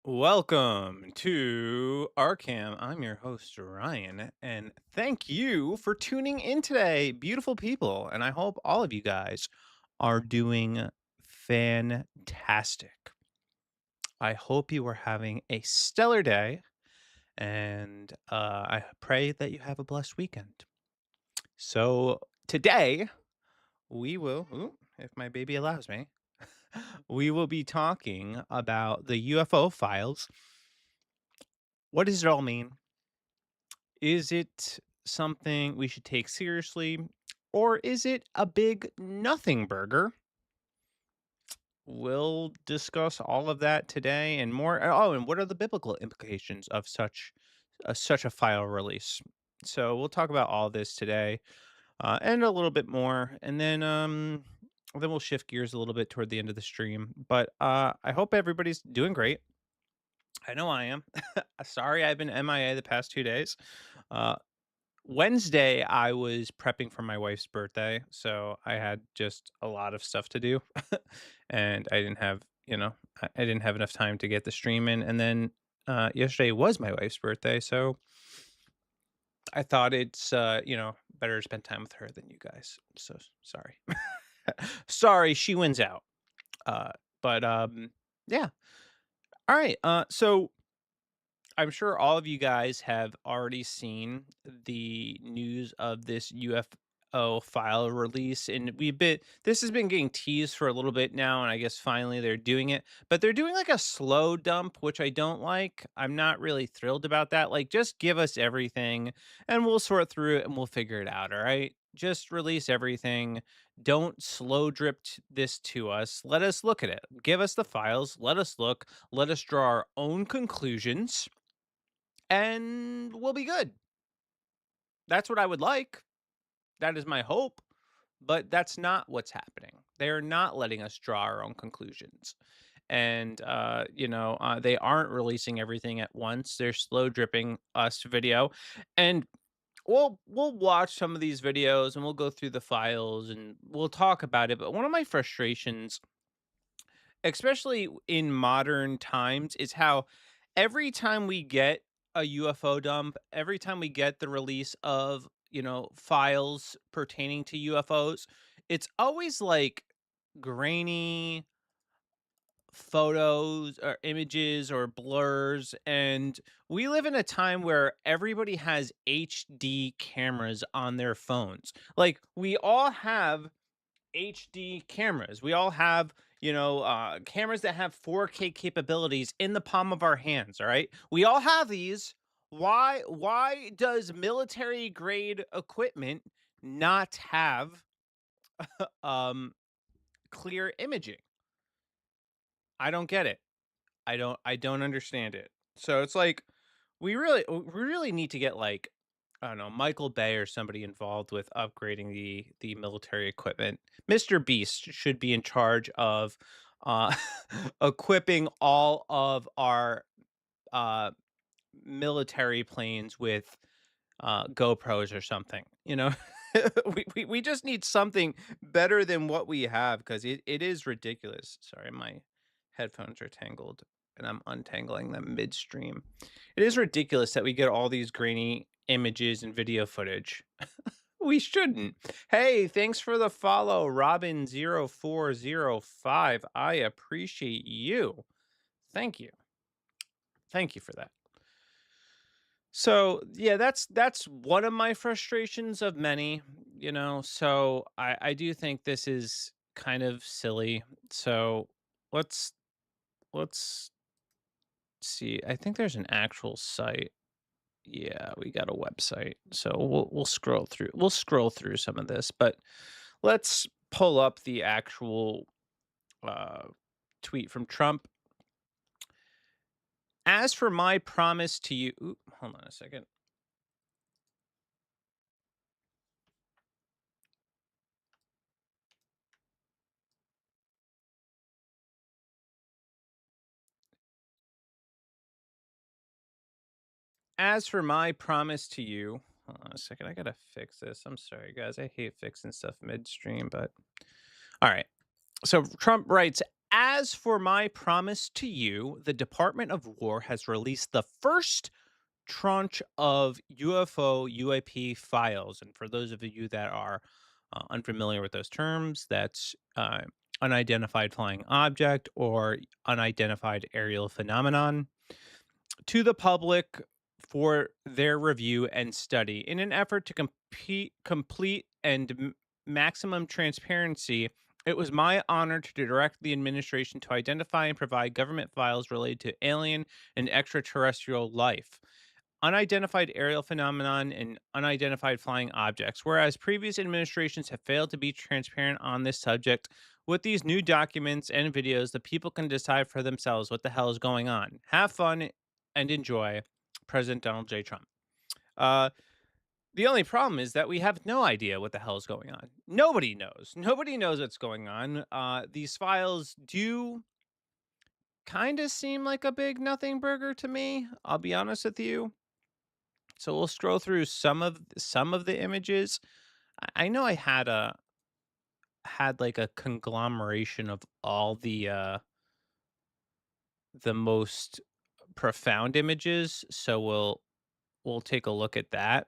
Welcome to RCAM. I'm your host, Ryan, and thank you for tuning in today, beautiful people. And I hope all of you guys are doing fantastic. I hope you are having a stellar day, and I pray that you have a blessed weekend. So, today we will, if my baby allows me, we will be talking about the UFO files. What does it all mean? Is it something we should take seriously, or is it a big nothing burger? We'll discuss all of that today and more. Oh, and what are the biblical implications of such a file release? So we'll talk about all this today, and a little bit more, and then we'll shift gears a little bit toward the end of the stream. But I hope everybody's doing great. I know I am. Sorry, I've been MIA the past 2 days. Uh, Wednesday, I was prepping for my wife's birthday, so I had just a lot of stuff to do, and I didn't have, I didn't have enough time to get the stream in. And then yesterday was my wife's birthday, so I thought it's better to spend time with her than you guys. So sorry, sorry, she wins out. Uh, but yeah. All right. So I'm sure all of you guys have already seen the news of this UFO file release, and this has been getting teased for a little bit now, and I guess finally they're doing it. But they're doing like a slow dump, which I don't like. I'm not really thrilled about that. Like, just give us everything, and we'll sort through it, and we'll figure it out. All right. Just release everything. Don't slow this to us. Let us look at it. Give us the files. Let us look. Let us draw our own conclusions and we'll be good. That's what I would like. That is my hope, but that's not what's happening. They are not letting us draw our own conclusions. And they aren't releasing everything at once. They're slow dripping us video. And we'll watch some of these videos and we'll go through the files and we'll talk about it. But one of my frustrations, especially in modern times, is how every time we get a UFO dump, every time we get the release of, files pertaining to UFOs, it's always like grainy photos or images or blurs. And we live in a time where everybody has HD cameras on their phones. Like, we all have HD cameras. We all have, cameras that have 4K capabilities in the palm of our hands, all right? We all have these. Why does military grade equipment not have um clear imaging? I don't get it. I don't understand it. So it's like we really need to get, like, I don't know, Michael Bay or somebody involved with upgrading the military equipment. Mr. Beast should be in charge of uh equipping all of our uh military planes with GoPros or something, you know? We just need something better than what we have because it is ridiculous. Sorry, my headphones are tangled and I'm untangling them midstream. It is ridiculous that we get all these grainy images and video footage. We shouldn't. Hey, thanks for the follow, Robin0405. I appreciate you. Thank you. Thank you for that. So yeah, that's one of my frustrations of many, So I do think this is kind of silly. So let's let's see. I think there's an actual site. Yeah, we got a website. So we'll scroll through. We'll scroll through some of this, but let's pull up the actual uh, tweet from Trump. As for my promise to you, hold on a second. As for my promise to you, hold on a second. I gotta fix this. I'm sorry, guys. I hate fixing stuff midstream, but all right. So Trump writes, As for my promise to you, the Department of War has released the first tranche of UFO UAP files. And for those of you that are unfamiliar with those terms, that's unidentified flying object or unidentified aerial phenomenon to the public for their review and study. In an effort to complete and maximum transparency, it was my honor to direct the administration to identify and provide government files related to alien and extraterrestrial life, unidentified aerial phenomenon, and unidentified flying objects. Whereas previous administrations have failed to be transparent on this subject, with these new documents and videos, the people can decide for themselves what the hell is going on. Have fun and enjoy. President Donald J. Trump. Uh, the only problem is that we have no idea what the hell is going on. Nobody knows. Nobody knows what's going on. These files do kind of seem like a big nothing burger to me. I'll be honest with you. So we'll scroll through some of the images. I know I had like a conglomeration of all the most profound images, so we'll take a look at that.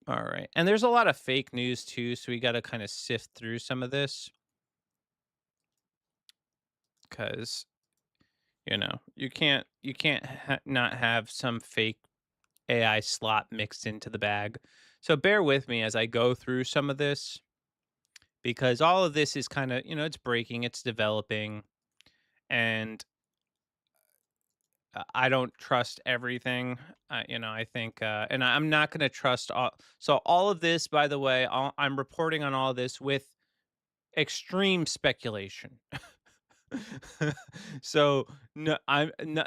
All right. And there's a lot of fake news too, so we got to kind of sift through some of this cuz you can't not have some fake AI slot mixed into the bag. So bear with me as I go through some of this because all of this is kind of, it's breaking, it's developing, and I don't trust everything. I think, and I'm not going to trust all. So all of this, by the way, I'm reporting on all this with extreme speculation. So no,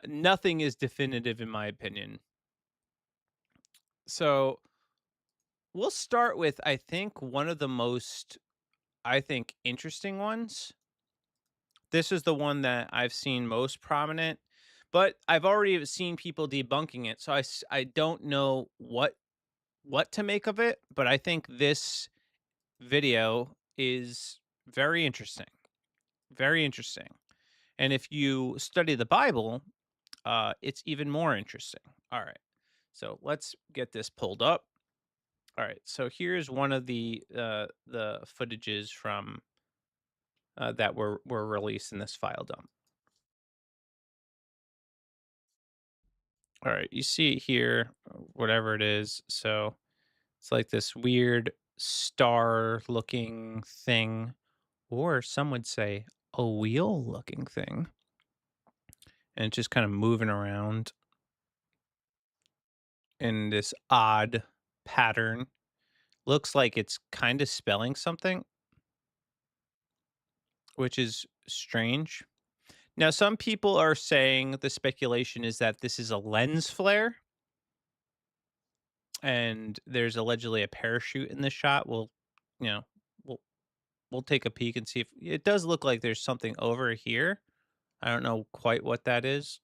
nothing is definitive in my opinion. So we'll start with, I think, one of the most, I think, interesting ones. This is the one that I've seen most prominent, but I've already seen people debunking it. So I don't know what to make of it, but I think this video is very interesting. Very interesting. And if you study the Bible, it's even more interesting. All right. So let's get this pulled up. All right. So here's one of the footages from that were released in this file dump. All right. You see it here, whatever it is. So it's like this weird star looking thing, or some would say a wheel looking thing. And it's just kind of moving around in this odd pattern. Looks like it's kind of spelling something, which is strange. Now, some people are saying the speculation is that this is a lens flare and there's allegedly a parachute in this shot. You know, we'll we'll take a peek and see if it does look like there's something over here. I don't know quite what that is.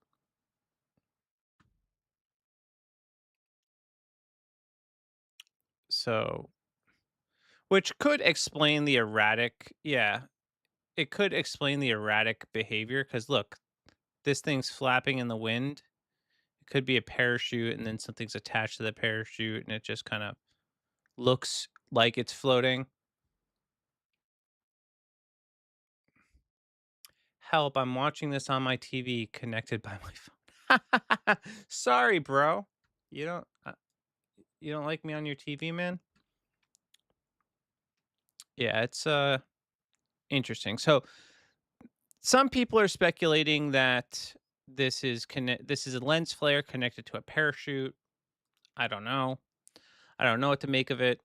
So, which could explain the erratic, yeah, it could explain the erratic behavior because look, this thing's flapping in the wind. It could be a parachute and then something's attached to the parachute and it just kind of looks like it's floating. Help, I'm watching this on my TV connected by my phone. Sorry, bro. You don't you don't like me on your TV, man? Yeah, it's interesting. So, some people are speculating that this is a lens flare connected to a parachute. I don't know. I don't know what to make of it.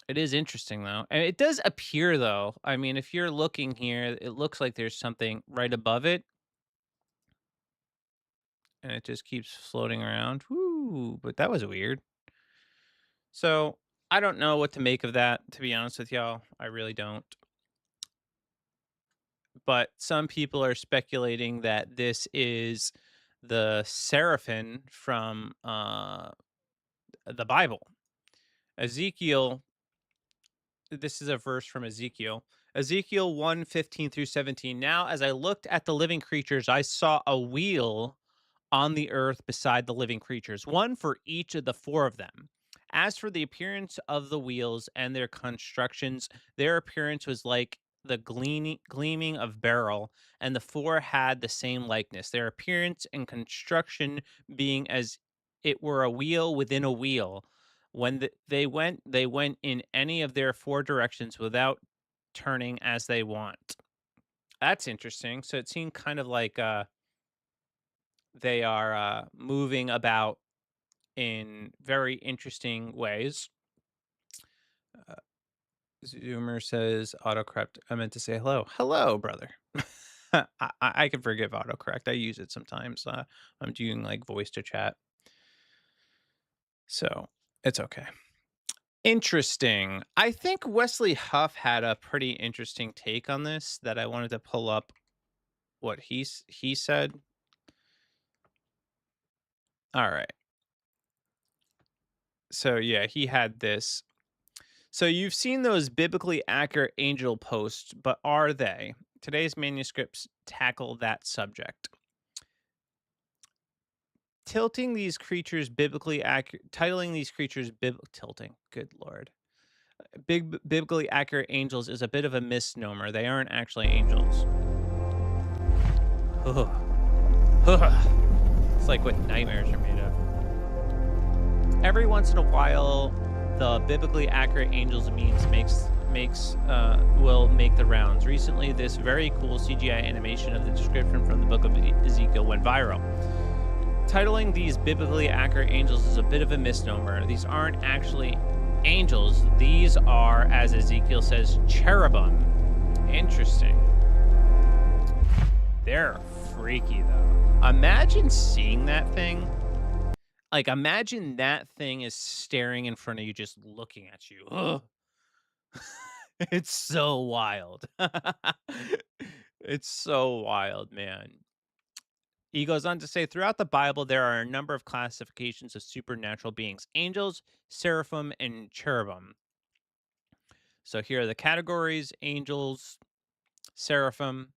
It is interesting though. And it does appear though. I mean, if you're looking here, it looks like there's something right above it and it just keeps floating around. Woo, but that was weird. So, I don't know what to make of that, to be honest with y'all. I really don't. But some people are speculating that this is the seraphim from the Bible. Ezekiel This is a verse from Ezekiel. Ezekiel 1:15 through 17. Now, as I looked at the living creatures, I saw a wheel on the earth beside the living creatures, one for each of the four of them. As for the appearance of the wheels and their constructions, their appearance was like the gleaming of beryl, and the four had the same likeness, their appearance and construction being as it were a wheel within a wheel. When they went in any of their four directions without turning as they want. That's interesting. So it seemed kind of like they are moving about in very interesting ways. Uh, Zoomer says autocorrect. I meant to say hello. Hello, brother. I can forgive autocorrect. I use it sometimes. I'm doing like voice to chat. So it's okay. Interesting. I think Wesley Huff had a pretty interesting take on this that I wanted to pull up what he said. All right. So yeah, he had this. So you've seen those biblically accurate angel posts, but are they? Today's manuscripts tackle that subject. Tilting these creatures biblically accurate, titling these creatures tilting. Good lord. Biblically accurate angels is a bit of a misnomer. They aren't actually angels. It's like what nightmares are made of. Every once in a while, the biblically accurate angels memes will make the rounds. Recently, this very cool CGI animation of the description from the book of Ezekiel went viral. Titling these biblically accurate angels is a bit of a misnomer. These aren't actually angels. These are, as Ezekiel says, cherubim. Interesting. They're freaky though. Imagine seeing that thing. Like, imagine that thing is staring in front of you, just looking at you. Ugh. It's so wild. It's so wild, man. He goes on to say, throughout the Bible, there are a number of classifications of supernatural beings: angels, seraphim, and cherubim. So here are the categories: angels, seraphim,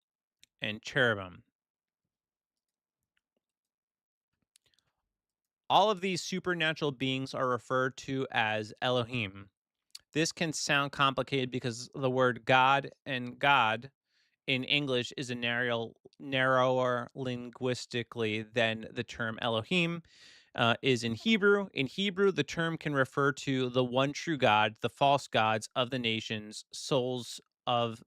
and cherubim. All of these supernatural beings are referred to as Elohim. This can sound complicated because the word God and God in English is a narrower linguistically than the term Elohim is in Hebrew. In Hebrew, the term can refer to the one true God, the false gods of the nations, souls of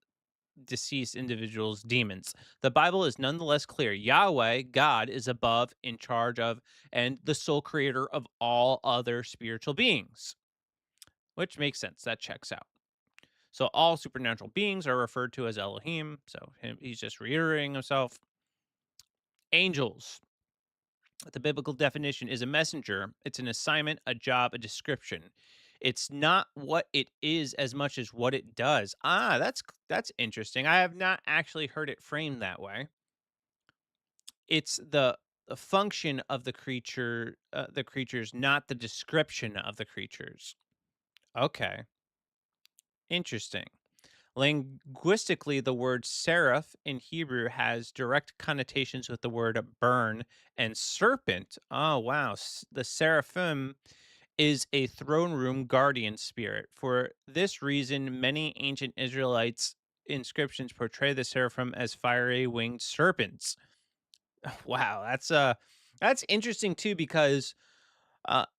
deceased individuals, demons. The Bible is nonetheless clear. Yahweh, God, is above, in charge of, and the sole creator of all other spiritual beings, which makes sense. That checks out. So all supernatural beings are referred to as Elohim. So he's just reiterating himself. Angels. The biblical definition is a messenger. It's an assignment, a job, a description. It's not what it is as much as what it does. Ah, that's interesting. I have not actually heard it framed that way. It's the function of the creatures, not the description of the creatures. Okay, interesting. Linguistically, the word seraph in Hebrew has direct connotations with the word burn and serpent. Oh, wow. The seraphim is a throne room guardian spirit. For this reason, many ancient Israelites inscriptions portray the seraphim as fiery winged serpents. Wow, that's interesting too because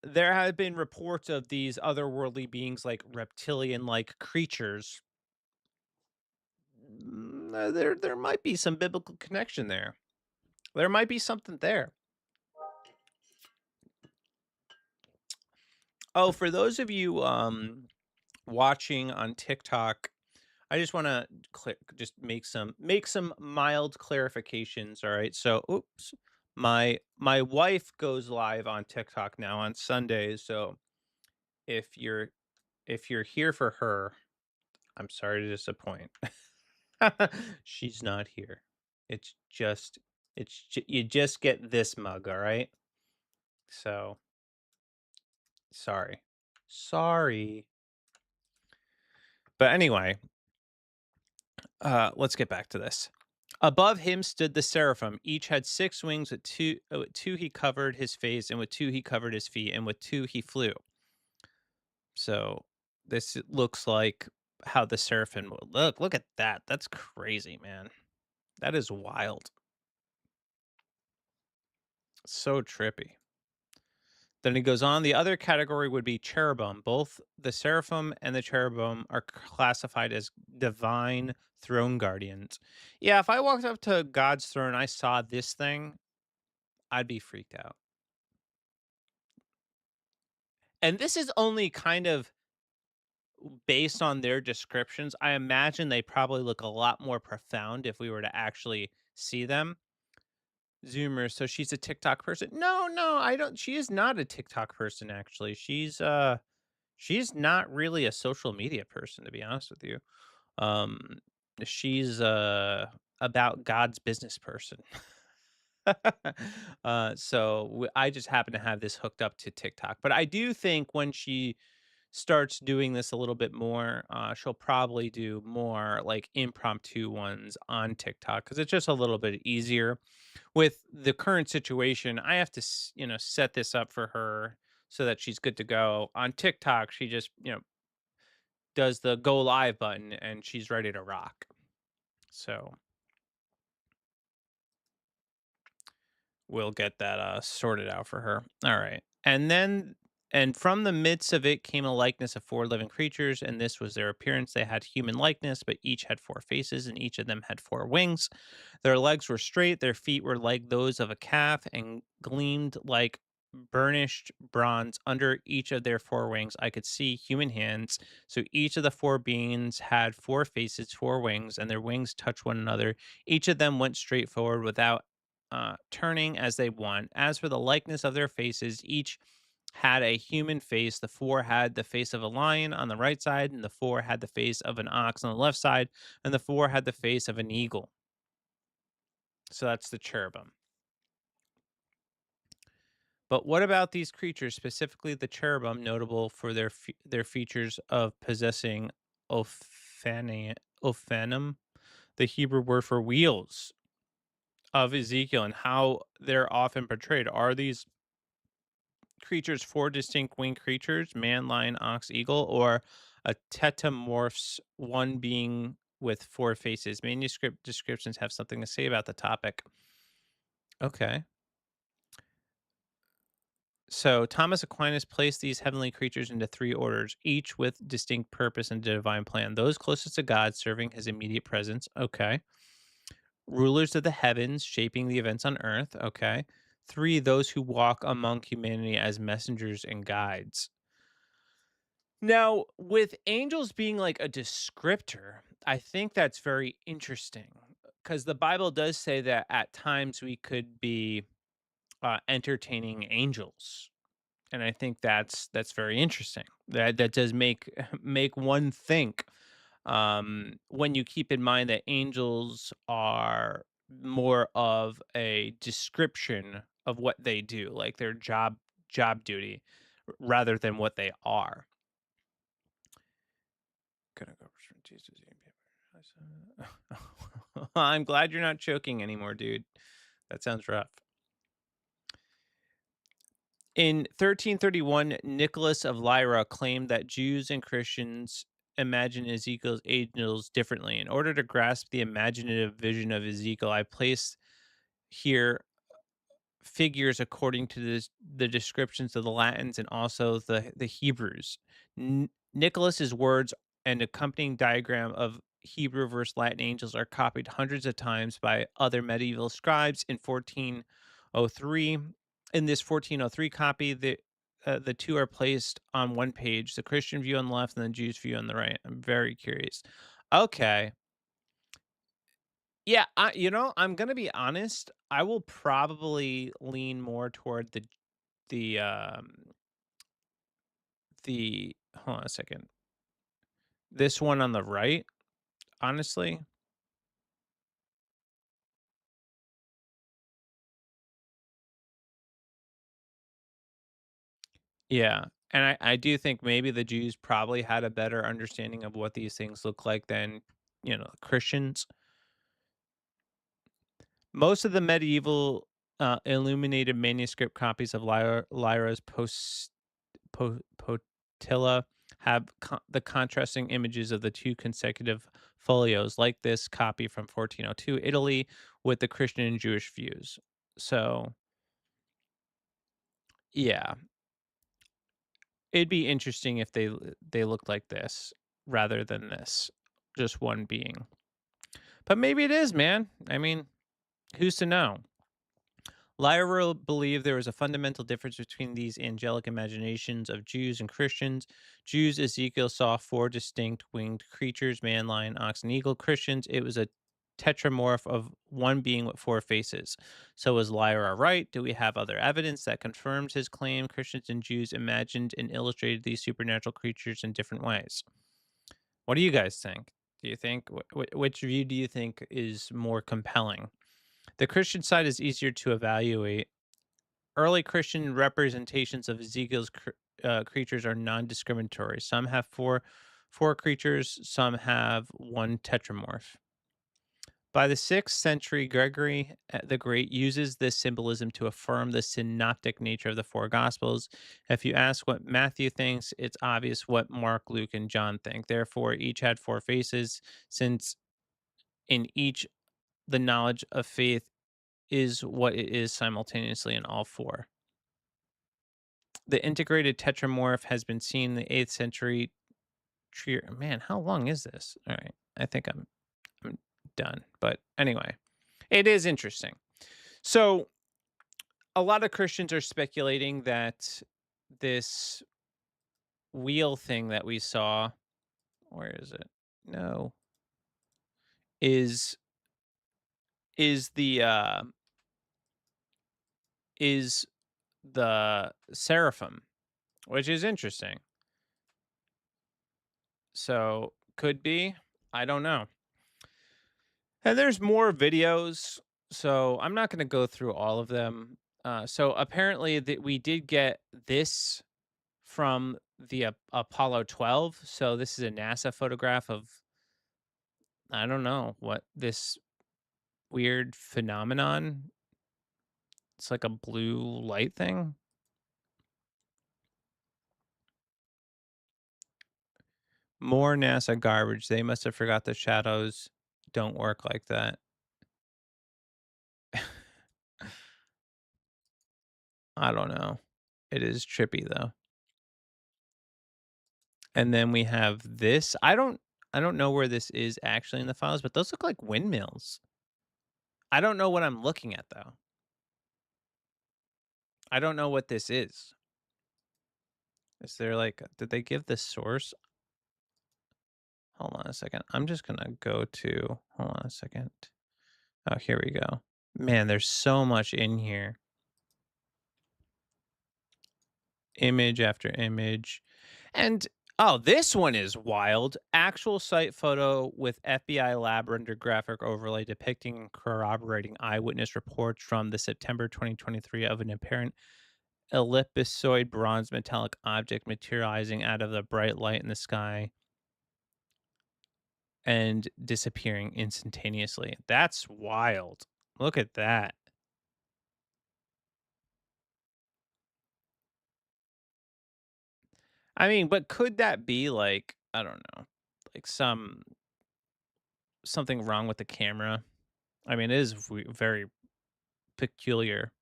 there have been reports of these otherworldly beings like reptilian like creatures. There might be some biblical connection there. There might be something there. Oh, for those of you watching on TikTok, I just want to just make some mild clarifications, all right? So, oops. My wife goes live on TikTok now on Sundays, so if you're if you're here for her, I'm sorry to disappoint. She's not here. It's just you just get this mug, all right? So, sorry. Sorry. But anyway, let's get back to this. Above him stood the seraphim. Each had 6 wings. With two he covered his face, and with two he covered his feet, and with two he flew. So this looks like how the seraphim would look. Look at that. That's crazy, man. That is wild. So trippy. Then he goes on. The other category would be cherubim. Both the seraphim and the cherubim are classified as divine throne guardians. Yeah, if I walked up to God's throne and I saw this thing, I'd be freaked out. And this is only kind of based on their descriptions. I imagine they probably look a lot more profound if we were to actually see them. Zoomer, so she's a TikTok person. No, no, I don't. She is not a TikTok person, actually. She's not really a social media person, to be honest with you. Um, she's about God's business person. I just happen to have this hooked up to TikTok, but I do think when she starts doing this a little bit more, she'll probably do more like impromptu ones on TikTok because it's just a little bit easier. With the current situation, I have to, set this up for her so that she's good to go. On TikTok, she just, does the go live button and she's ready to rock. So we'll get that sorted out for her. All right. And from the midst of it came a likeness of four living creatures, and this was their appearance. They had human likeness, but each had four faces, and each of them had four wings. Their legs were straight, their feet were like those of a calf, and gleamed like burnished bronze. Under each of their four wings, I could see human hands. So each of the four beings had four faces, four wings, and their wings touched one another. Each of them went straight forward without turning as they want. As for the likeness of their faces, each had a human face. The four had the face of a lion on the right side, and the four had the face of an ox on the left side, and the four had the face of an eagle. So that's the cherubim. But what about these creatures, specifically the cherubim, notable for their features of possessing ophanim, the Hebrew word for wheels of Ezekiel, and how they're often portrayed? Are these creatures four distinct winged creatures, man, lion, ox, eagle, or a tetamorphs, one being with four faces? Manuscript descriptions have something to say about the topic. Okay. So Thomas Aquinas placed these heavenly creatures into three orders, each with distinct purpose and divine plan. Those closest to God serving his immediate presence. Okay. Rulers of the heavens shaping the events on earth. Okay. Three, those who walk among humanity as messengers and guides. Now, with angels being like a descriptor, I think that's very interesting because the Bible does say that at times we could be entertaining angels, and I think that's very interesting. That does make make one think. When you keep in mind that angels are more of a description of what they do, like their job duty, rather than what they are. Gonna go for Jesus. I'm glad you're not choking anymore, dude. That sounds rough. In 1331, Nicholas of Lyra claimed that Jews and Christians imagine Ezekiel's angels differently. In order to grasp the imaginative vision of Ezekiel, I placed here figures according to the descriptions of the Latins and also the Hebrews. Nicholas's words and accompanying diagram of Hebrew versus Latin angels are copied hundreds of times by other medieval scribes in 1403. In this 1403 copy, the two are placed on one page, the Christian view on the left and the Jewish view on the right. I'm very curious. Okay. Yeah, I'm gonna be honest. I will probably lean more toward the the hold on a second. This one on the right, honestly. Yeah. And I do think maybe the Jews probably had a better understanding of what these things look like than, Christians. Most of the medieval, illuminated manuscript copies of Lyra's Potilla have the contrasting images of the two consecutive folios, like this copy from 1402 Italy with the Christian and Jewish views. So, yeah, it'd be interesting if they looked like this rather than this, just one being. But maybe it is, man. I mean, who's to know? Lyra believed there was a fundamental difference between these angelic imaginations of Jews and Christians. Jews, Ezekiel saw four distinct winged creatures: man, lion, ox, and eagle. Christians, it was a tetramorph of one being with four faces. So was Lyra right? Do we have other evidence that confirms his claim? Christians and Jews imagined and illustrated these supernatural creatures in different ways. What do you guys think? Do you think which view do you think is more compelling? The Christian side is easier to evaluate. Early Christian representations of Ezekiel's creatures are non-discriminatory. Some have four creatures, some have one tetramorph. By the 6th century, Gregory the Great uses this symbolism to affirm the synoptic nature of the four Gospels. If you ask what Matthew thinks, it's obvious what Mark, Luke, and John think. Therefore, each had four faces, since in each the knowledge of faith is what it is simultaneously in all four. The integrated tetramorph has been seen in the 8th century. Man, how long is this? All right, I think I'm done. But anyway, it is interesting. So a lot of Christians are speculating that this wheel thing that we saw, where is it? No, is is the is the seraphim, which is interesting. So could be. I don't know. And there's more videos, so I'm not going to go through all of them. So apparently that we did get this from the Apollo 12. So this is a NASA photograph of, I don't know what this weird phenomenon. It's like a blue light thing. More NASA garbage. They must have forgot the shadows don't work like that. I don't know. It is trippy though. And then we have this. I don't know where this is actually in the files, but those look like windmills. I don't know what I'm looking at though. I don't know what this is. Is there like did they give the source? Hold on a second. I'm just gonna go to hold on a second. Oh, here we go. Man, there's so much in here. Image after image. And oh, this one is wild. Actual site photo with FBI lab render graphic overlay depicting and corroborating eyewitness reports from the September 2023 of an apparent ellipsoid bronze metallic object materializing out of the bright light in the sky and disappearing instantaneously. That's wild. Look at that. I mean, but could that be like, I don't know, like something wrong with the camera? I mean, it is very peculiar.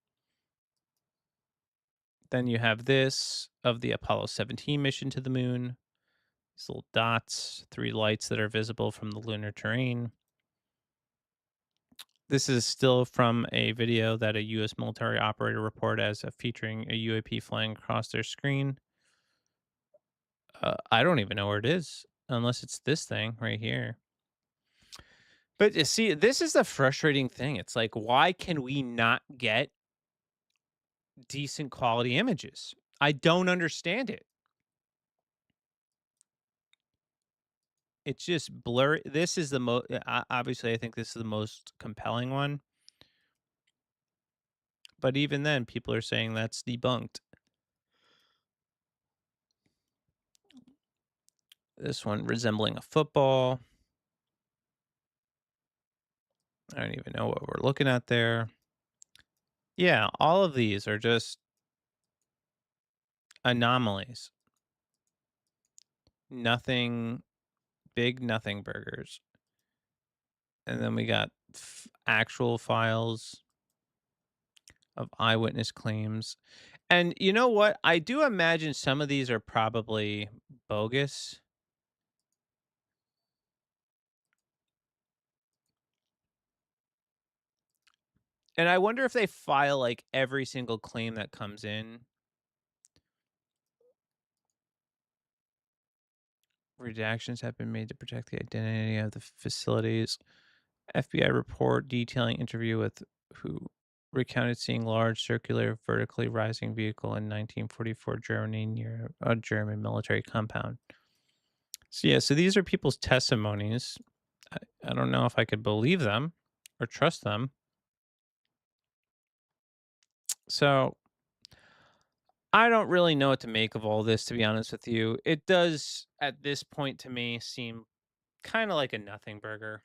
Then you have this of the Apollo 17 mission to the moon. These little dots, three lights that are visible from the lunar terrain. This is still from a video that a U.S. military operator reported as featuring a UAP flying across their screen. I don't even know where it is, unless it's this thing right here. But you see, this is the frustrating thing. It's like, why can we not get decent quality images? I don't understand it. It's just blurry. This is the most, obviously, I think this is the most compelling one. But even then, people are saying that's debunked. This one resembling a football. I don't even know what we're looking at there. Yeah, all of these are just anomalies. Nothing big, nothing burgers. And then we got actual files of eyewitness claims. And you know what? I do imagine some of these are probably bogus. And I wonder if they file like every single claim that comes in. Redactions have been made to protect the identity of the facilities. FBI report detailing interview with who recounted seeing large circular vertically rising vehicle in 1944 Germany near a German military compound. So yeah, so these are people's testimonies. I don't know if I could believe them or trust them. So I don't really know what to make of all this, to be honest with you. It does, at this point, to me, seem kind of like a nothing burger.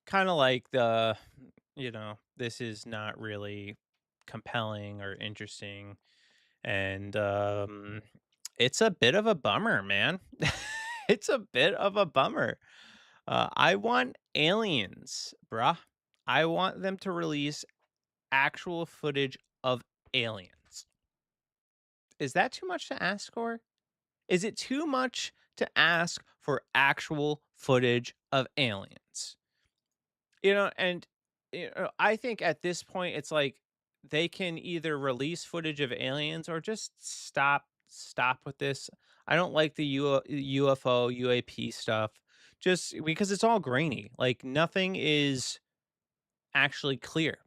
Kind of like this is not really compelling or interesting. And it's a bit of a bummer, man. It's a bit of a bummer. I want aliens, bruh. I want them to release actual footage of aliens. Is that too much to ask for? Is it too much to ask for actual footage of aliens? And I think at this point it's like they can either release footage of aliens or just stop with this. I don't like the UFO UAP stuff just because it's all grainy. Like nothing is actually clear.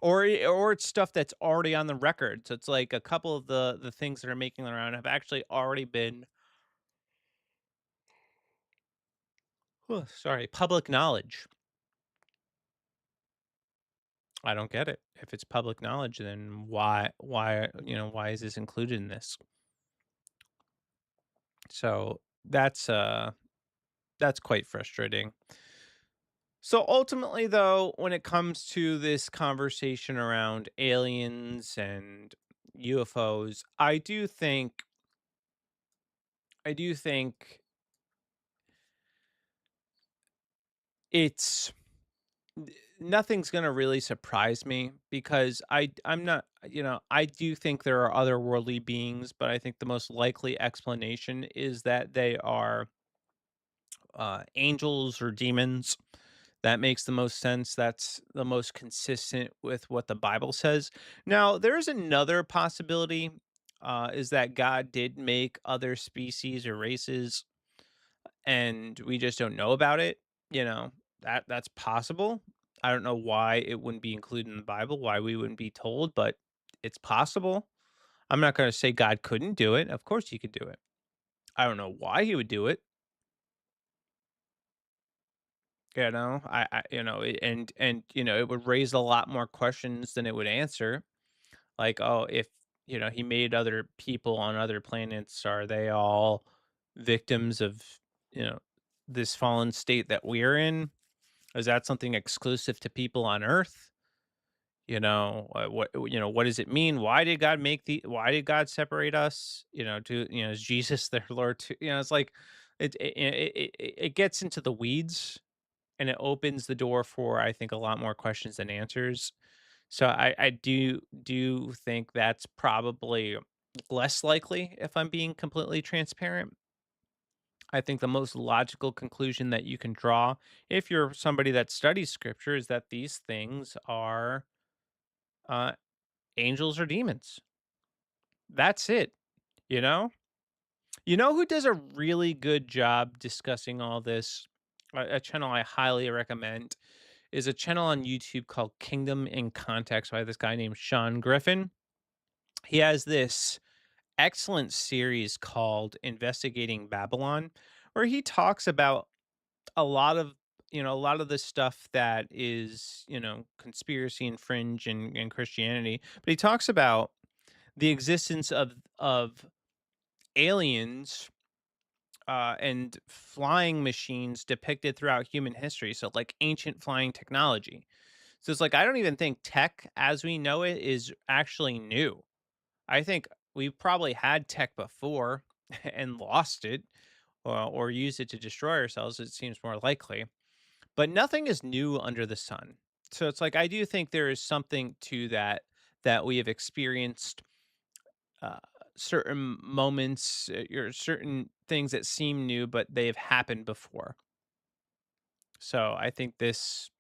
Or it's stuff that's already on the record. So it's like a couple of the things that are making the round have actually already been sorry, public knowledge. I don't get it. If it's public knowledge, then why is this included in this? So that's quite frustrating. So ultimately though, when it comes to this conversation around aliens and UFOs, I do think it's nothing's gonna really surprise me because I'm not I do think there are otherworldly beings, but I think the most likely explanation is that they are angels or demons. That makes the most sense. That's the most consistent with what the Bible says. Now, there's another possibility, is that God did make other species or races and we just don't know about it. That's possible. I don't know why it wouldn't be included in the Bible, why we wouldn't be told, but it's possible. I'm not going to say God couldn't do it. Of course he could do it. I don't know why he would do it. It would raise a lot more questions than it would answer. Like, oh, if he made other people on other planets, are they all victims of you know this fallen state that we're in? Is that something exclusive to people on Earth? What does it mean? Why did God separate us? Is Jesus their Lord too? It's like it gets into the weeds and it opens the door for I think a lot more questions than answers. So I do think that's probably less likely if I'm being completely transparent. I think the most logical conclusion that you can draw if you're somebody that studies scripture is that these things are uh, angels or demons. That's it. You know? You know who does a really good job discussing all this? A channel I highly recommend is a channel on YouTube called Kingdom in Context by this guy named Sean Griffin. He has this excellent series called Investigating Babylon, where he talks about a lot of a lot of the stuff that is conspiracy and fringe and Christianity, but he talks about the existence of aliens and flying machines depicted throughout human history. So, like ancient flying technology. So, it's like I don't even think tech as we know it is actually new. I think we probably had tech before and lost it or used it to destroy ourselves. It seems more likely. But nothing is new under the sun. So it's like I do think there is something to that that we have experienced uh, certain moments or certain things that seem new, but they have happened before. So I think this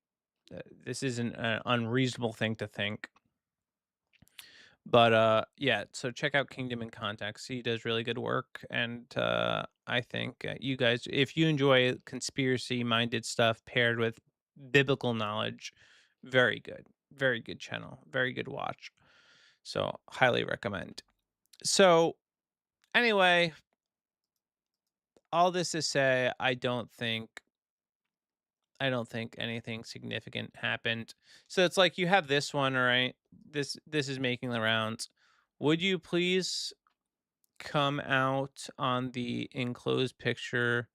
isn't an unreasonable thing to think. But yeah, so check out Kingdom in Context. He does really good work, and I think you guys, if you enjoy conspiracy minded stuff paired with biblical knowledge, very good channel, very good watch. So highly recommend. So anyway, all this to say, I don't think anything significant happened. So it's like you have this one, all right. This is making the rounds. Would you please come out on the enclosed picture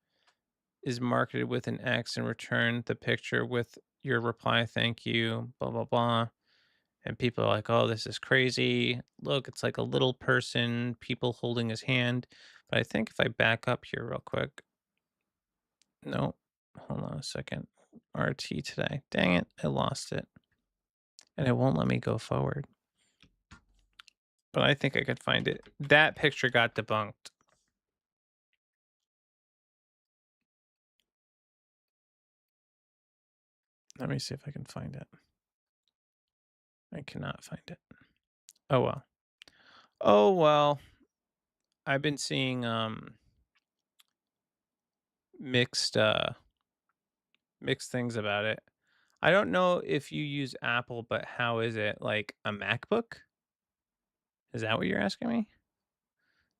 is marketed with an X and return the picture with your reply, thank you, blah, blah, blah. And people are like, oh, this is crazy. Look, it's like a little person, people holding his hand. But I think if I back up here real quick, no, hold on a second. RT today. Dang it, I lost it. And it won't let me go forward. But I think I could find it. That picture got debunked. Let me see if I can find it. I cannot find it. Oh well. Oh well. I've been seeing mixed mixed things about it. I don't know if you use Apple, but how is it like a MacBook? Is that what you're asking me?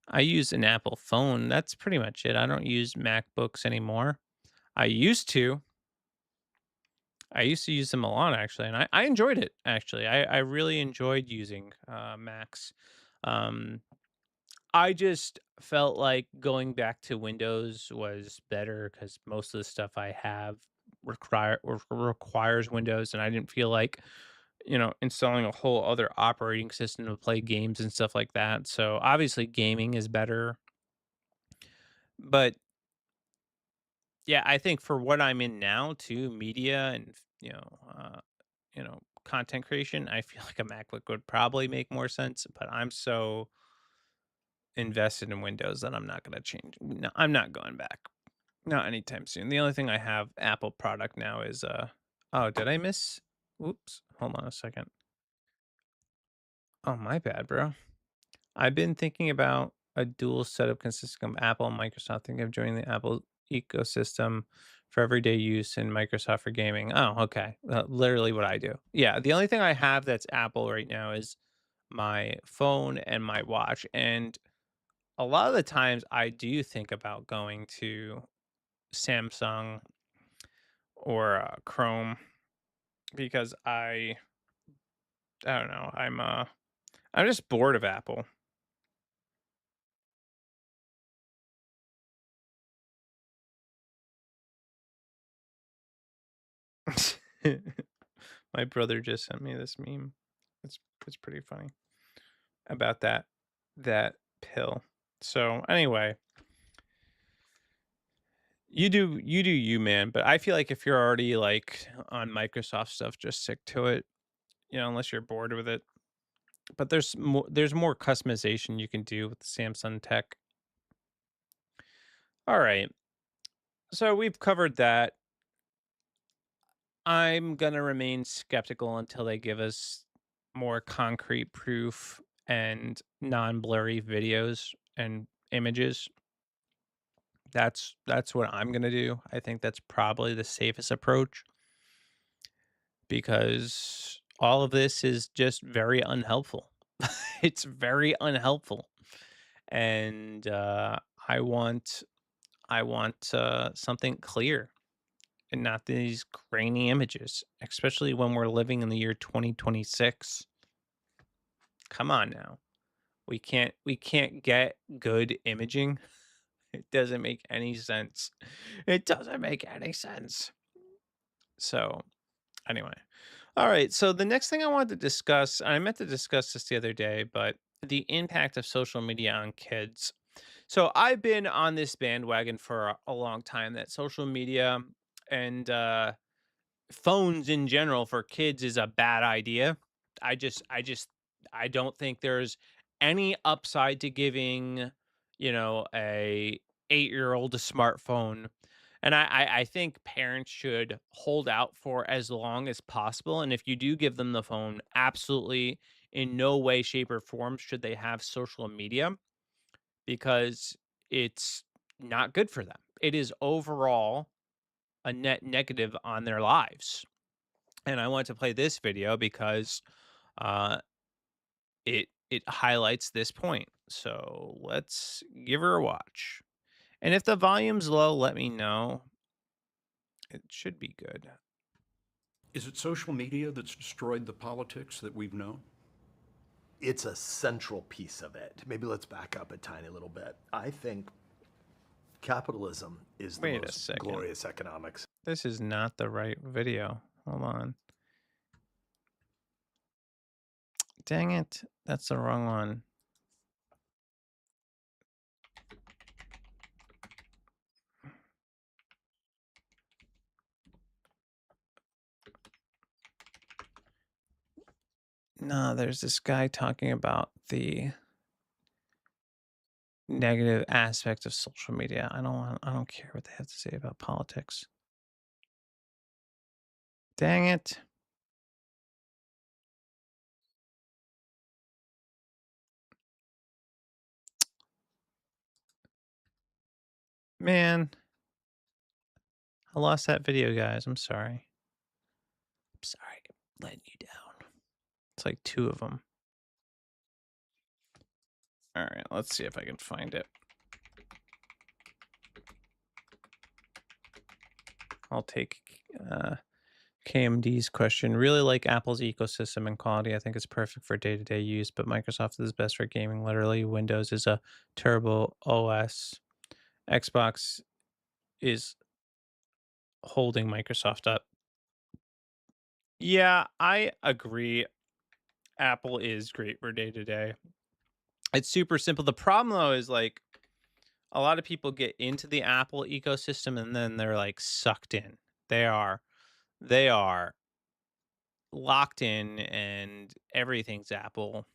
I use an Apple phone. That's pretty much it. I don't use MacBooks anymore. I used to. I used to use them a lot actually, and I enjoyed it actually. I really enjoyed using Macs. Um, I just felt like going back to Windows was better because most of the stuff I have requires Windows, and I didn't feel like installing a whole other operating system to play games and stuff like that. So obviously, gaming is better, but yeah, I think for what I'm in now, too, media and content creation, I feel like a MacBook would probably make more sense. But I'm so invested in Windows that I'm not going to change. No, I'm not going back. Not anytime soon. The only thing I have Apple product now is oh, did I miss? Whoops. Hold on a second. Oh, my bad, bro. I've been thinking about a dual setup consisting of Apple and Microsoft. Thinking of joining the Apple ecosystem for everyday use and Microsoft for gaming. Oh, okay. Literally what I do. Yeah, the only thing I have that's Apple right now is my phone and my watch. And a lot of the times I do think about going to Samsung or Chrome because I don't know, I'm just bored of Apple. My brother just sent me this meme. It's pretty funny about that pill. So anyway, you do you, man. But I feel like if you're already like on Microsoft stuff, just stick to it. Unless you're bored with it. But there's more customization you can do with the Samsung tech. All right. So we've covered that. I'm gonna remain skeptical until they give us more concrete proof and non-blurry videos and images. That's what I'm gonna do. I think that's probably the safest approach because all of this is just very unhelpful. It's very unhelpful, and I want something clear and not these grainy images, especially when we're living in the year 2026. Come on now. We can't get good imaging. It doesn't make any sense. It doesn't make any sense. So, anyway. All right, so the next thing I wanted to discuss, I meant to discuss this the other day, but the impact of social media on kids. So I've been on this bandwagon for a long time that social media and phones in general for kids is a bad idea. I just I don't think there's any upside to giving, a 8-year-old a smartphone. And I think parents should hold out for as long as possible. And if you do give them the phone, absolutely in no way, shape, or form should they have social media, because it's not good for them. It is overall a net negative on their lives. And I want to play this video because uh, it highlights this point. So let's give her a watch. And if the volume's low, let me know. It should be good. Is it social media that's destroyed the politics that we've known? It's a central piece of it. Maybe let's back up a tiny little bit. I think capitalism is the Wait a most second. glorious economics. This is not the right video. Hold on. Dang it. That's the wrong one. No, there's this guy talking about the negative aspect of social media. I don't care what they have to say about politics. Dang it. Man, I lost that video, guys. I'm sorry. I'm sorry. Letting you down. It's like two of them. All right, let's see if I can find it. I'll take KMD's question. Really like Apple's ecosystem and quality. I think it's perfect for day to day use, but Microsoft is best for gaming. Literally, Windows is a terrible OS. Xbox is holding Microsoft up. Yeah, I agree. Apple is great for day to day. It's super simple. The problem though is like a lot of people get into the Apple ecosystem and then they're like sucked in. They are locked in and everything's Apple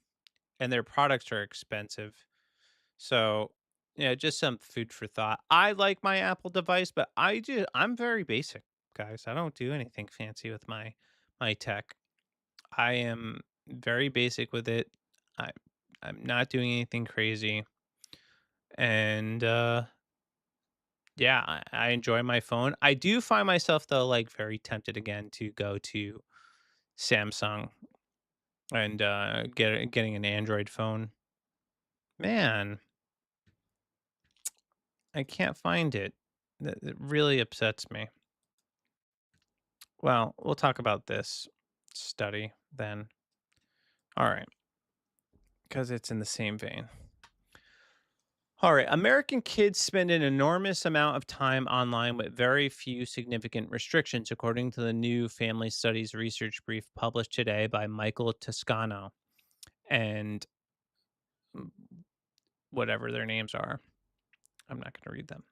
and their products are expensive. So, yeah, just some food for thought. I like my Apple device, but I'm very basic, guys. I don't do anything fancy with my tech. I am very basic with it. I I'm not doing anything crazy. And yeah, I enjoy my phone. I do find myself though like very tempted again to go to Samsung and getting an Android phone. Man, I can't find it. That really upsets me. Well, we'll talk about this study then. All right, because it's in the same vein. All right, American kids spend an enormous amount of time online with very few significant restrictions, according to the new Family Studies research brief published today by Michael Toscano and mm, whatever their names are. I'm not going to read them.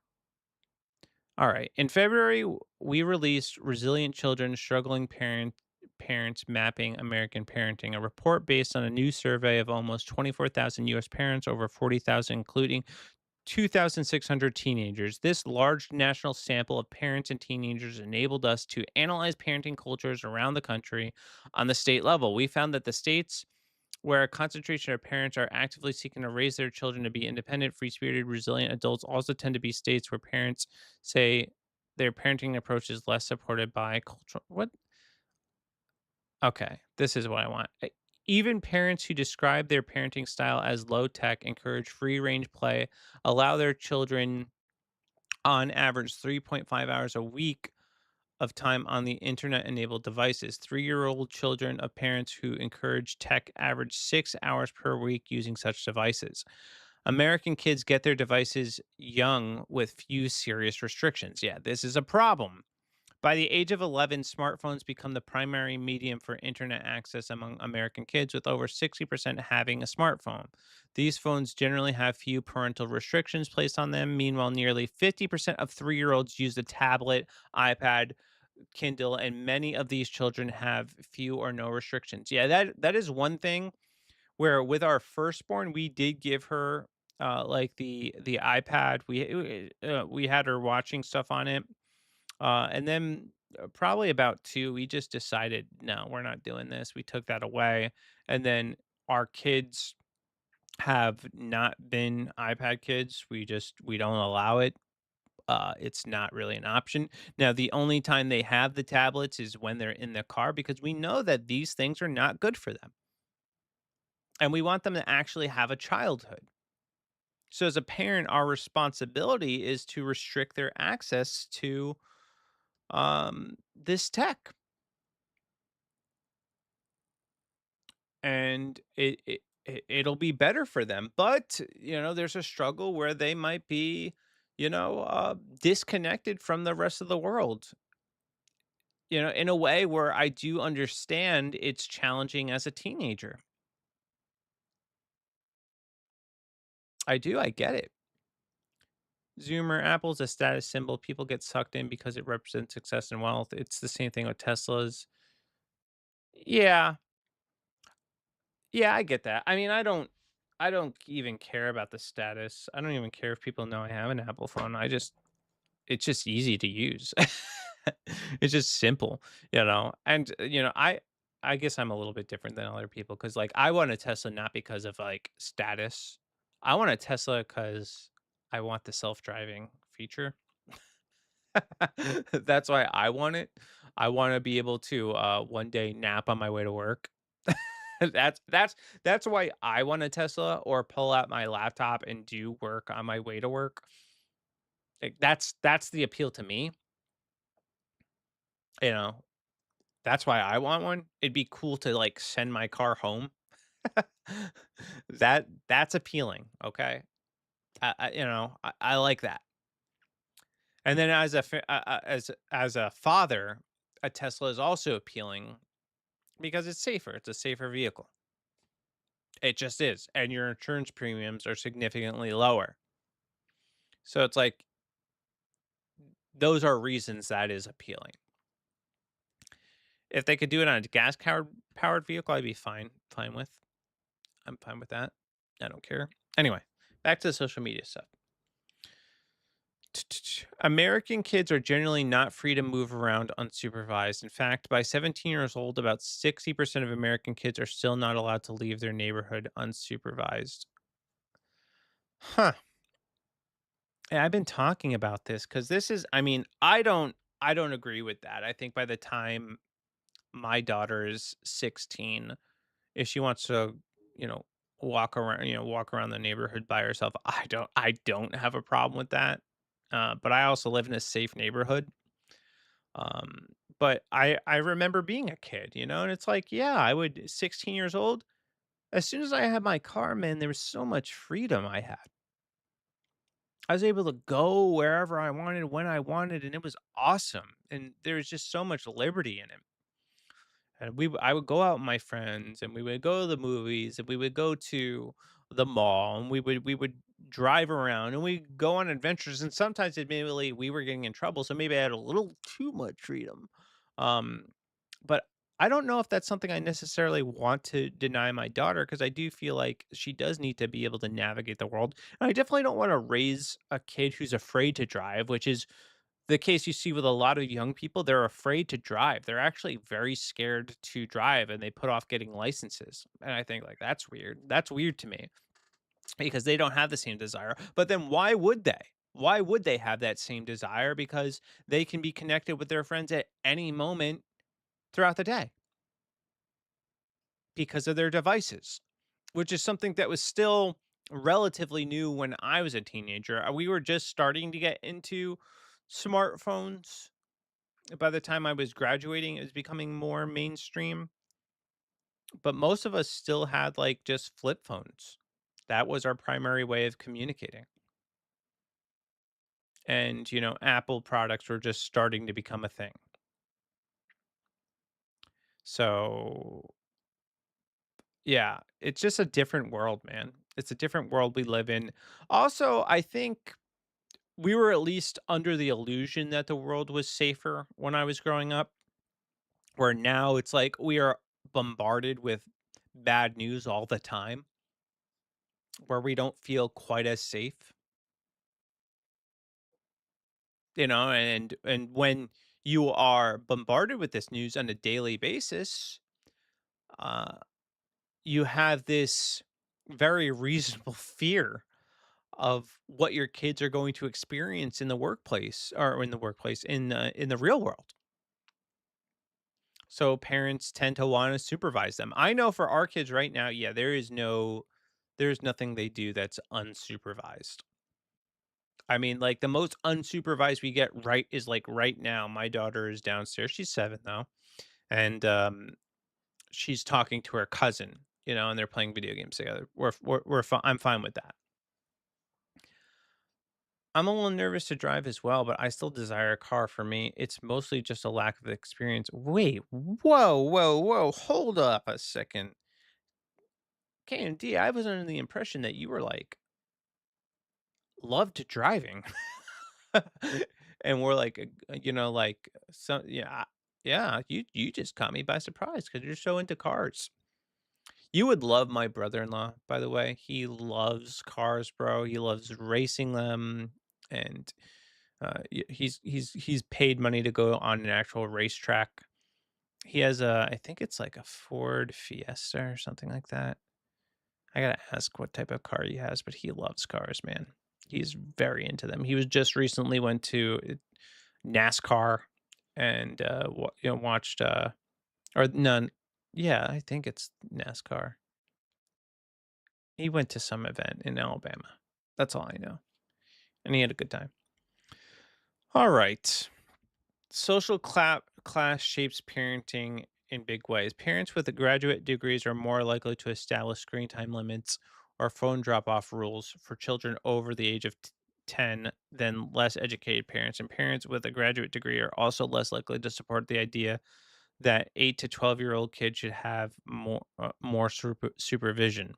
All right. In February, we released Resilient Children Struggling Parents Mapping American Parenting, a report based on a new survey of almost 24,000 US parents, over 40,000 including 2,600 teenagers. This large national sample of parents and teenagers enabled us to analyze parenting cultures around the country on the state level. We found that the states where a concentration of parents are actively seeking to raise their children to be independent, free spirited, resilient adults also tend to be states where parents say their parenting approach is less supported by cultural. What? Okay, this is what I want. Even parents who describe their parenting style as low tech encourage free range play, allow their children on average 3.5 hours a week of time on the internet enabled devices. 3-year-old children of parents who encourage tech average 6 hours per week using such devices. American kids get their devices young with few serious restrictions. Yeah, this is a problem. By the age of 11, smartphones become the primary medium for internet access among American kids, with over 60% having a smartphone. These phones generally have few parental restrictions placed on them. Meanwhile, nearly 50% of 3-year-olds use a tablet, iPad, Kindle, and many of these children have few or no restrictions. Yeah, that is one thing where with our firstborn, we did give her like the iPad. We had her watching stuff on it, and then probably about two, we just decided, no, we're not doing this. We took that away. And then our kids have not been iPad kids. We don't allow it. It's not really an option. Now, the only time they have the tablets is when they're in the car because we know that these things are not good for them. And we want them to actually have a childhood. So, as a parent, our responsibility is to restrict their access to this tech. And it'll be better for them. But, there's a struggle where they might be, disconnected from the rest of the world, in a way where I do understand it's challenging as a teenager. I do. I get it. Zoomer, Apple's a status symbol. People get sucked in because it represents success and wealth. It's the same thing with Teslas. Yeah. Yeah, I get that. I mean, I don't even care about the status. I don't even care if people know I have an Apple phone. It's just easy to use. It's just simple, And I guess I'm a little bit different than other people cuz like I want a Tesla not because of like status. I want a Tesla cuz I want the self-driving feature. That's why I want it. I want to be able to one day nap on my way to work. That's why I want a Tesla or pull out my laptop and do work on my way to work. Like, that's the appeal to me, you know? That's why I want one. It'd be cool to, like, send my car home. That's appealing, okay? I like that. And then as a father, a Tesla is also appealing because it's safer. It's a safer vehicle. It just is, and your insurance premiums are significantly lower. So it's like those are reasons that is appealing. If they could do it on a gas powered vehicle, I'd be fine with. I'm fine with that. I don't care. Anyway, back to the social media stuff. American kids are generally not free to move around unsupervised. In fact, by 17 years old, about 60% of American kids are still not allowed to leave their neighborhood unsupervised. Huh. And I've been talking about this because this is, I mean, I don't agree with that. I think by the time my daughter is 16, if she wants to, you know, walk around the neighborhood by herself, I don't have a problem with that. But I also live in a safe neighborhood. Um, but I remember being a kid, and it's like, yeah, I would 16 years old. As soon as I had my car, man, there was so much freedom I had. I was able to go wherever I wanted, when I wanted, and it was awesome. And there was just so much liberty in it. And I would go out with my friends, and we would go to the movies, and we would go to the mall, and we would drive around, and we go on adventures. And sometimes, admittedly, we were getting in trouble, so maybe I had a little too much freedom. Um, but I don't know if that's something I necessarily want to deny my daughter because I do feel like she does need to be able to navigate the world. And I definitely don't want to raise a kid who's afraid to drive, which is the case you see with a lot of young people. They're afraid to drive. They're actually very scared to drive and they put off getting licenses. And I think like that's weird. That's weird to me because they don't have the same desire. But then why would they? Why would they have that same desire? Because they can be connected with their friends at any moment throughout the day because of their devices, which is something that was still relatively new when I was a teenager. We were just starting to get into smartphones. By the time I was graduating, it was becoming more mainstream, but most of us still had, like, just flip phones. That was our primary way of communicating. And, Apple products were just starting to become a thing. So, yeah, it's just a different world, man. It's a different world we live in. Also, I think we were at least under the illusion that the world was safer when I was growing up, where now it's like we are bombarded with bad news all the time, where we don't feel quite as safe, and when you are bombarded with this news on a daily basis, uh you have this very reasonable fear of what your kids are going to experience in the workplace, or in the real world. So parents tend to want to supervise them. I know for our kids right now, yeah, there's nothing they do that's unsupervised. I mean, like, the most unsupervised we get right is, like, right now, my daughter is downstairs. She's 7 though, and she's talking to her cousin, and they're playing video games together. I'm fine with that. I'm a little nervous to drive as well, but I still desire a car. For me, it's mostly just a lack of experience. Wait, whoa, whoa, whoa, hold up a second. KMD, I was under the impression that you were like loved driving. And we're like, yeah, you just caught me by surprise because you're so into cars. You would love my brother-in-law, by the way. He loves cars, bro. He loves racing them, and he's paid money to go on an actual racetrack. He has I think it's like a Ford Fiesta or something like that. I gotta ask what type of car he has, but he loves cars, man. He's very into them. He was just recently went to NASCAR and watched or none. Yeah, I think it's NASCAR. He went to some event in Alabama. That's all I know, and he had a good time. All right. Social class shapes parenting in big ways. Parents with graduate degrees are more likely to establish screen time limits or phone drop off rules for children over the age of 10 than less educated parents. And parents with a graduate degree are also less likely to support the idea that 8 to 12-year-old kids should have more supervision.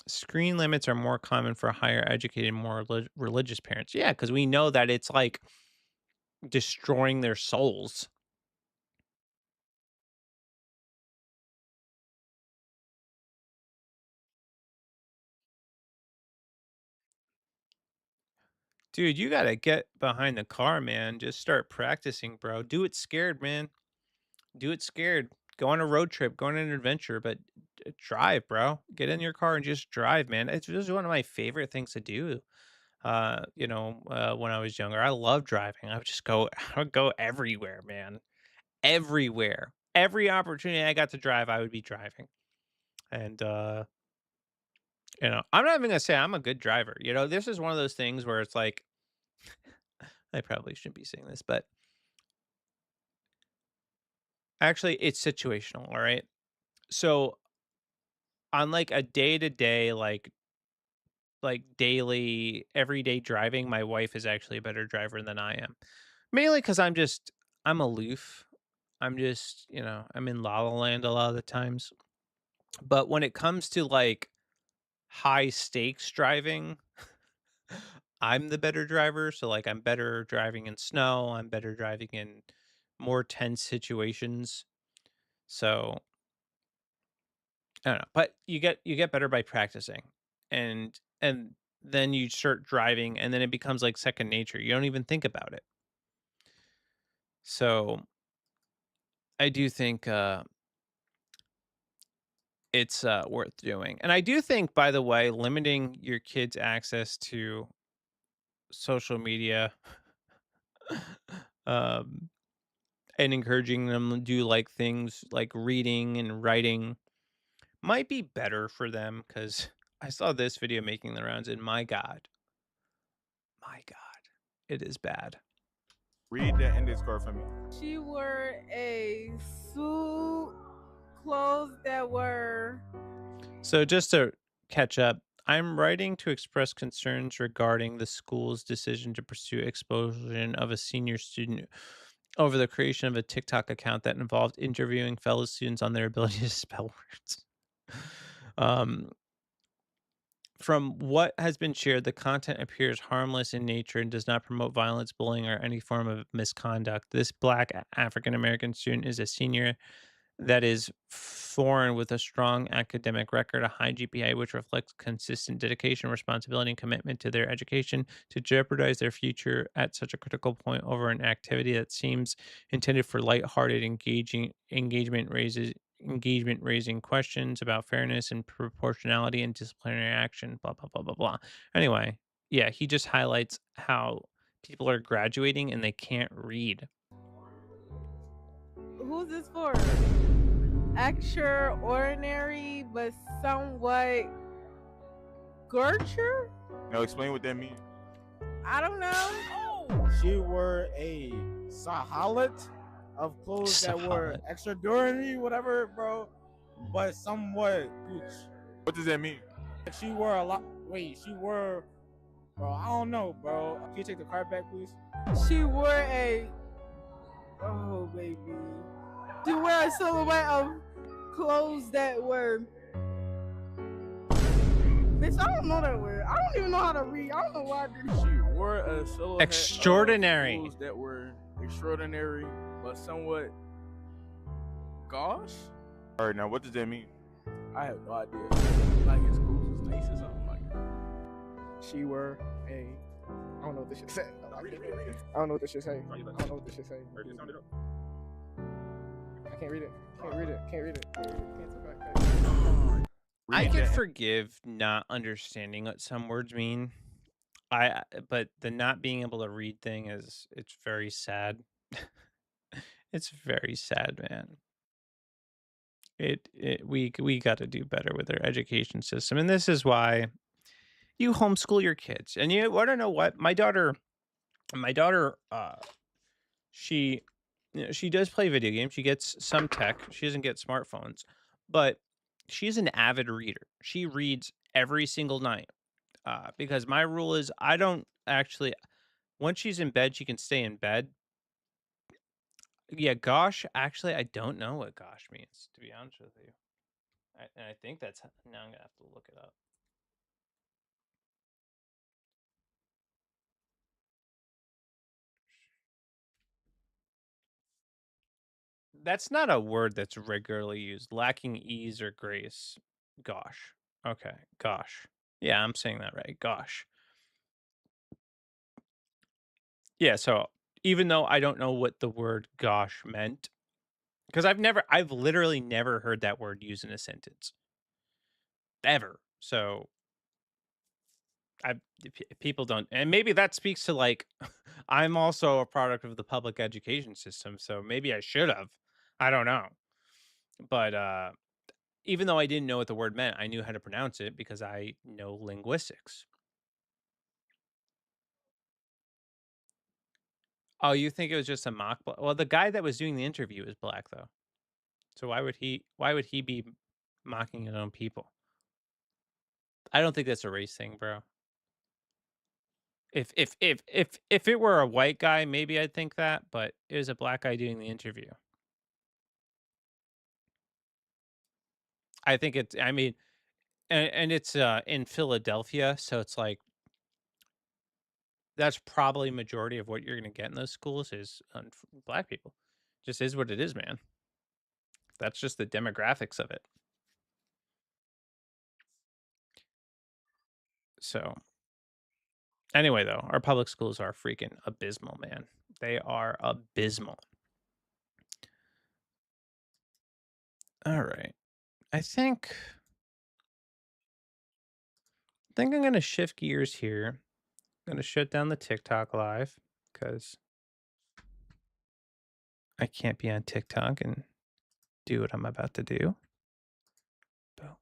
Screen limits are more common for higher educated, more religious parents. Yeah, because we know that it's like destroying their souls. Dude, you gotta get behind the car, man. Just start practicing, bro. Do it scared, man. Do it scared. Go on a road trip, go on an adventure, but drive, bro. Get in your car and just drive, man. It's just one of my favorite things to do. When I was younger, I love driving. I would just go, I would go everywhere, man. Everywhere. Every opportunity I got to drive, I would be driving. And I'm not even gonna say I'm a good driver. This is one of those things where it's like, I probably shouldn't be saying this, but actually, it's situational, all right? So, on, like, a day-to-day, like, daily, everyday driving, my wife is actually a better driver than I am. Mainly because 'cause I'm aloof. I'm just, I'm in La La Land a lot of the times. But when it comes to, like, high stakes driving, I'm the better driver, so, like, I'm better driving in snow, I'm better driving in more tense situations. So I don't know, but you get better by practicing, and then you start driving, and then it becomes like second nature. You don't even think about it. So I do think it's worth doing, and I do think, by the way, limiting your kids' access to social media, um, and encouraging them to do like things like reading and writing might be better for them. Because I saw this video making the rounds, and my God, My God, it is bad. Read the index card for me. She wore a suit, clothes that were. So just to catch up, I'm writing to express concerns regarding the school's decision to pursue expulsion of a senior student over the creation of a TikTok account that involved interviewing fellow students on their ability to spell words. Um, from what has been shared, the content appears harmless in nature and does not promote violence, bullying, or any form of misconduct. This Black African American student is a senior that is foreign with a strong academic record, a high GPA, which reflects consistent dedication, responsibility, and commitment to their education. To jeopardize their future at such a critical point over an activity that seems intended for lighthearted engagement raising questions about fairness and proportionality and disciplinary action, blah blah blah blah blah. Anyway, yeah, he just highlights how people are graduating and they can't read. Who's this for? Extraordinary, but somewhat Gertrude? Now explain what that means. I don't know. She wore a sahalat of clothes that were Sahalat. extraordinary, whatever, bro, but somewhat gooch. What does that mean? She wore a lot. Wait, she wore. Bro, I don't know, bro. Can you take the card back, please? She wore a. Oh, baby. She wore a silhouette of clothes that were. Bitch, I don't know that word. I don't even know how to read. I don't know why I did this. She wore a silhouette Extraordinary. of clothes that were extraordinary, but somewhat gauche. All right, now what does that mean? I have no idea. Like his clothes was nice or something like that. She wore a. I don't know what this shit say. I don't know what this shit say. I don't know what this shit say. I can't read it. Can't read it. Can't read it. I Read could that. forgive not understanding what some words mean. But the not being able to read thing it's very sad. It's very sad, man. We got to do better with our education system, and this is why you homeschool your kids. And you want to know what my daughter, she she does play video games. She gets some tech. She doesn't get smartphones, but she's an avid reader. She reads every single night. Because my rule is I don't actually once she's in bed, she can stay in bed. Yeah, gosh, actually, I don't know what gosh means, to be honest with you. And I think now I'm gonna have to look it up. That's not a word that's regularly used. Lacking ease or grace. Gosh. Okay, gosh. Yeah, I'm saying that right. Gosh. Yeah, so even though I don't know what the word gosh meant, because I've literally never heard that word used in a sentence ever. So people don't, and maybe that speaks to like, I'm also a product of the public education system, so maybe I should have. I don't know, but even though I didn't know what the word meant, I knew how to pronounce it because I know linguistics. Oh, you think it was just a well, the guy that was doing the interview is black though, so why would he be mocking his own people? I don't think that's a race thing, bro. If it were a white guy, maybe I'd think that, but it was a black guy doing the interview. I think it's I mean, and it's in Philadelphia, so it's like that's probably majority of what you're going to get in those schools is black people. Just is what it is, man. That's just the demographics of it. So, anyway, though, our public schools are freaking abysmal, man. They are abysmal. All right. I think I'm going to shift gears here. I'm going to shut down the TikTok live because I can't be on TikTok and do what I'm about to do. Boom.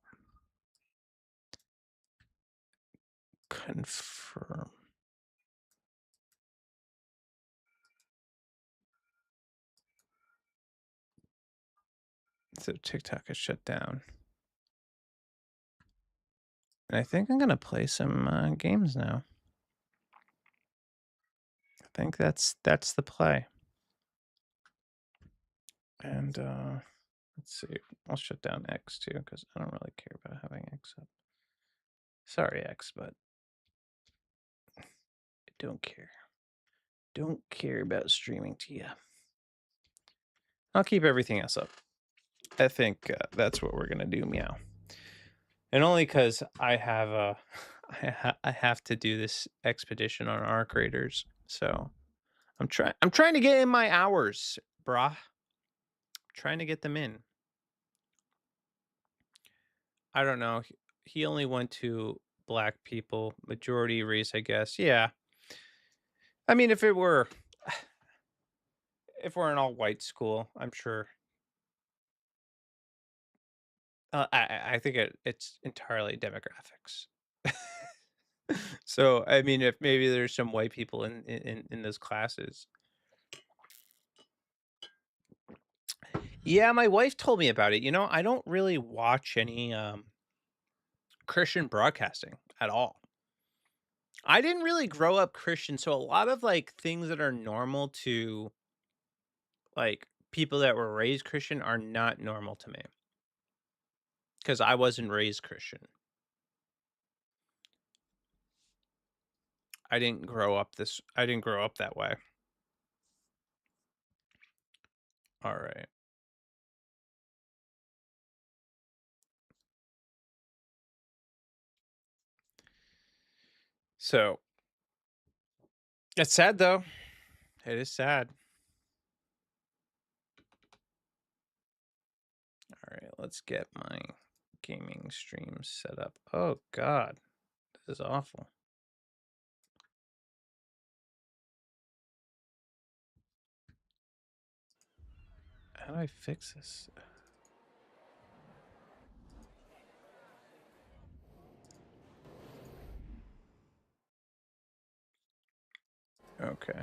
Confirm. So TikTok is shut down. And I think I'm gonna play some games now. I think that's the play. And let's see. I'll shut down X too because I don't really care about having X up. Sorry, X, but I don't care. Don't care about streaming to you. I'll keep everything else up. I think that's what we're gonna do, meow. And only because I have I have to do this expedition on Arc Raiders, so I'm trying to get in my hours, brah. Trying to get them in. I don't know. He only went to black people, majority race, I guess. Yeah. I mean, if we're an all white school, I'm sure. I think it's entirely demographics. So I mean, if maybe there's some white people in those classes. Yeah, my wife told me about it. I don't really watch any Christian broadcasting at all. I didn't really grow up Christian, so a lot of like things that are normal to like people that were raised Christian are not normal to me because I wasn't raised Christian. I didn't grow up that way. All right. So it's sad though. It is sad. All right, let's get my gaming stream set up. Oh God, this is awful. How do I fix this? Okay.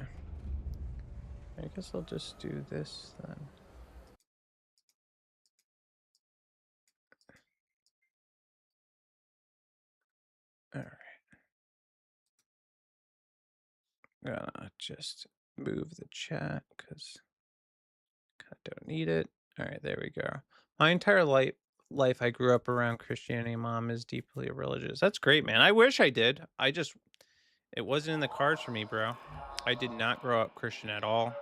I guess I'll just do this then. All right. Gonna just move the chat because I don't need it. All right, there we go. My entire life I grew up around Christianity. Mom is deeply religious. That's great, man. I wish I did. It wasn't in the cards for me, bro. I did not grow up Christian at all.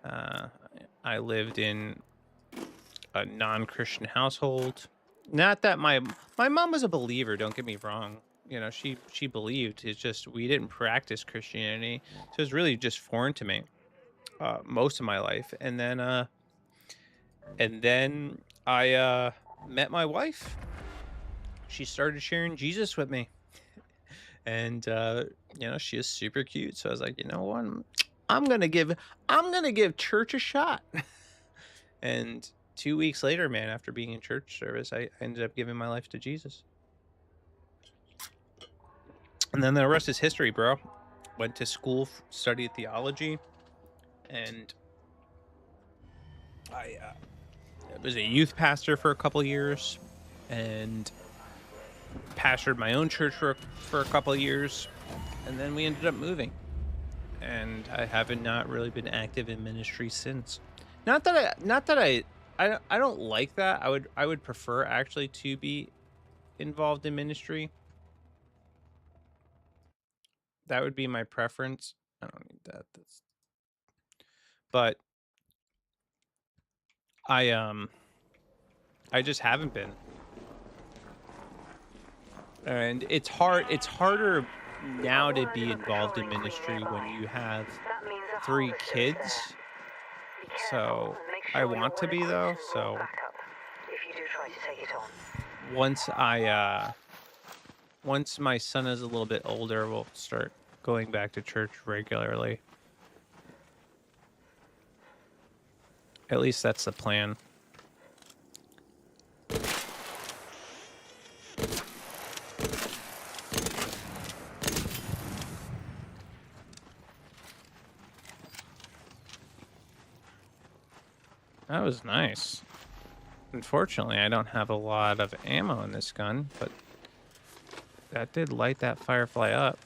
I lived in a non-Christian household. Not that my mom was a believer, don't get me wrong. She believed. It's just we didn't practice Christianity. So it's really just foreign to me most of my life. And then I met my wife. She started sharing Jesus with me. And she is super cute. So I was like, you know what? I'm gonna give church a shot. And 2 weeks later, man, after being in church service, I ended up giving my life to Jesus. And then the rest is history, bro. Went to school, studied theology, and I was a youth pastor for a couple years, and pastored my own church for a couple years, and then we ended up moving. And I haven't not really been active in ministry since. Not that I don't like that. I would prefer actually to be involved in ministry. That would be my preference. I don't need that. But I just haven't been. And it's harder now to be involved in ministry when you have 3 kids. So I want to be though. So once my son is a little bit older, we'll start going back to church regularly. At least that's the plan. That was nice. Unfortunately, I don't have a lot of ammo in this gun, but that did light that firefly up.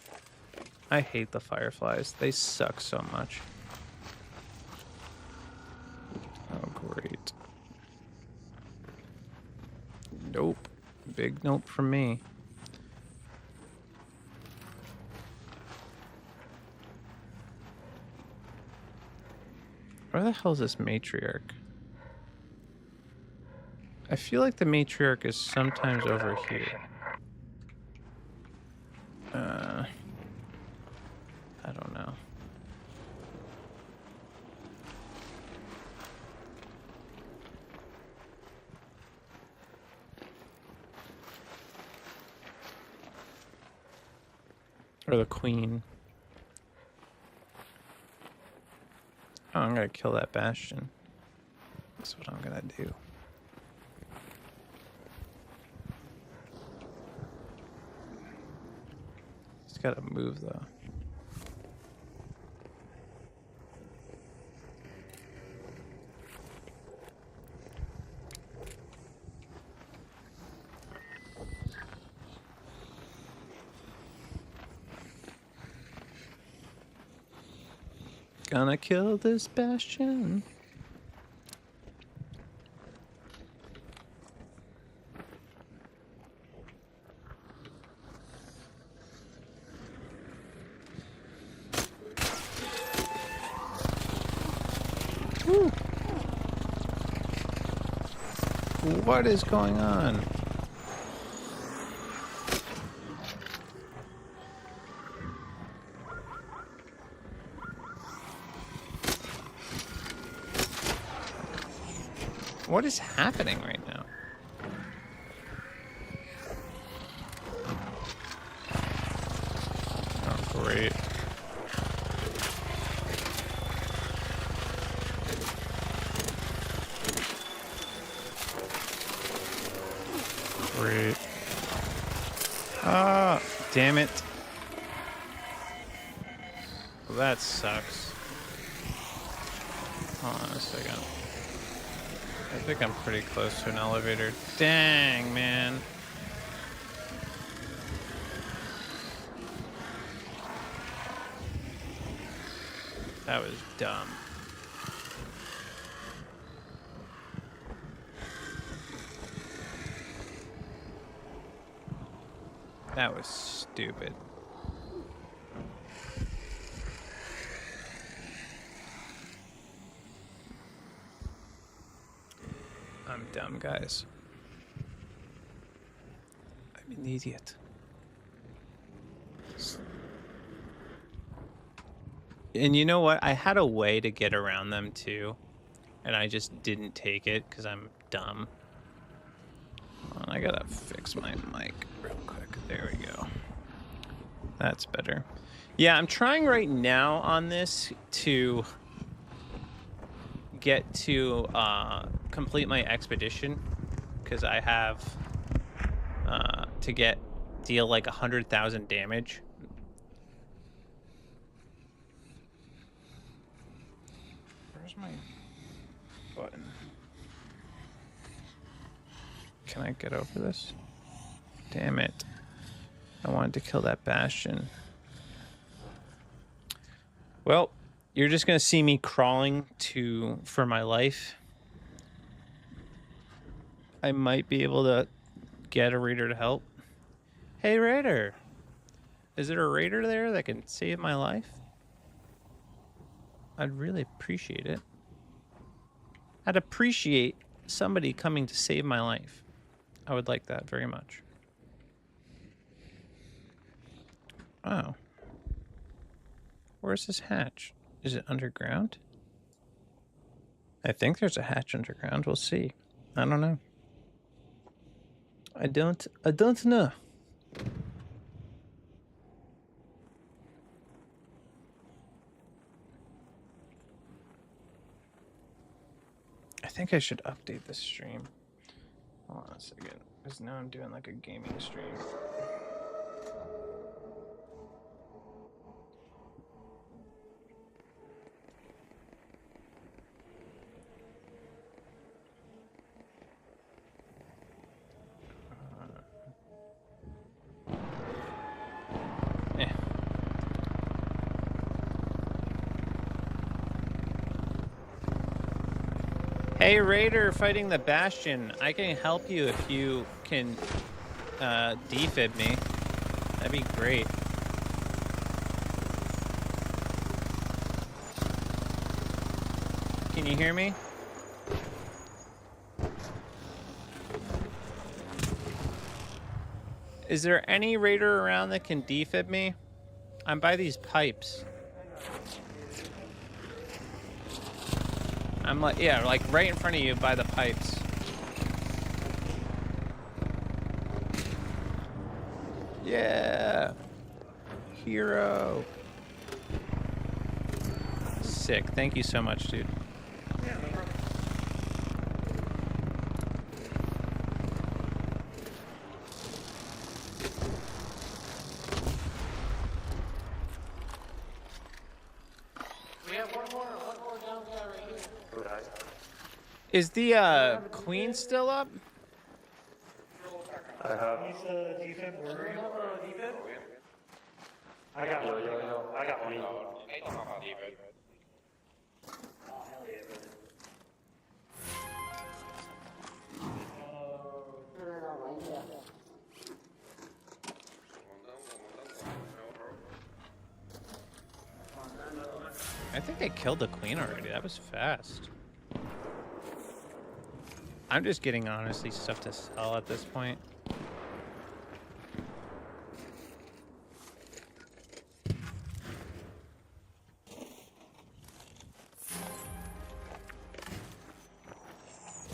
I hate the fireflies. They suck so much. Oh, great. Nope. Big nope from me. Where the hell is this matriarch? I feel like the matriarch is sometimes over here. I don't know. Or the queen. Oh, I'm gonna kill that bastion. That's what I'm gonna do. Just gotta move though. Gonna kill this bastion. Woo. What is going on? What is happening right now? Oh, great. Great. Ah, damn it. Well, that sucks. Hold on a second. I think I'm pretty close to an elevator. Dang, man. That was dumb. That was stupid. I'm dumb, guys. I'm an idiot. And you know what? I had a way to get around them too, and I just didn't take it because I'm dumb. Hold on, I gotta fix my mic real quick. There we go. That's better. Yeah, I'm trying right now on this to get to complete my expedition because I have to deal like 100,000 damage. Where's my button? Can I get over this? Damn it. I wanted to kill that bastion. Well, you're just gonna see me crawling for my life. I might be able to get a raider to help. Hey, raider. Is there a raider there that can save my life? I'd really appreciate it. I'd appreciate somebody coming to save my life. I would like that very much. Oh. Where's this hatch? Is it underground? I think there's a hatch underground. We'll see. I don't know. I don't know. I think I should update this stream. Hold on a second. Because now I'm doing like a gaming stream. Hey, Raider fighting the Bastion. I can help you if you can defib me. That'd be great. Can you hear me? Is there any Raider around that can defib me? I'm by these pipes. I'm like, yeah, like right in front of you by the pipes. Yeah. Hero. Sick. Thank you so much, dude. Is the queen still up? I have. He's a defense warrior. I got one. I got one. I think they killed the queen already. That was fast. I'm just getting, honestly, stuff to sell at this point.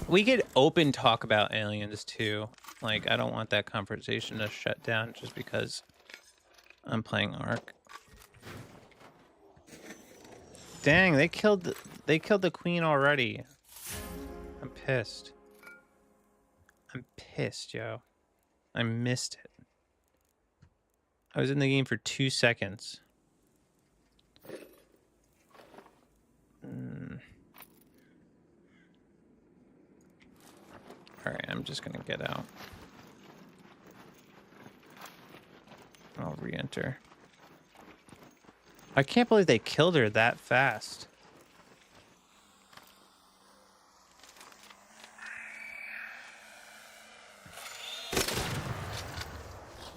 We could open talk about aliens, too. Like, I don't want that conversation to shut down just because I'm playing Ark. Dang, they killed the queen already. I'm pissed. I'm pissed, yo. I missed it. I was in the game for 2 seconds. Alright, I'm just gonna get out. I'll re-enter. I can't believe they killed her that fast.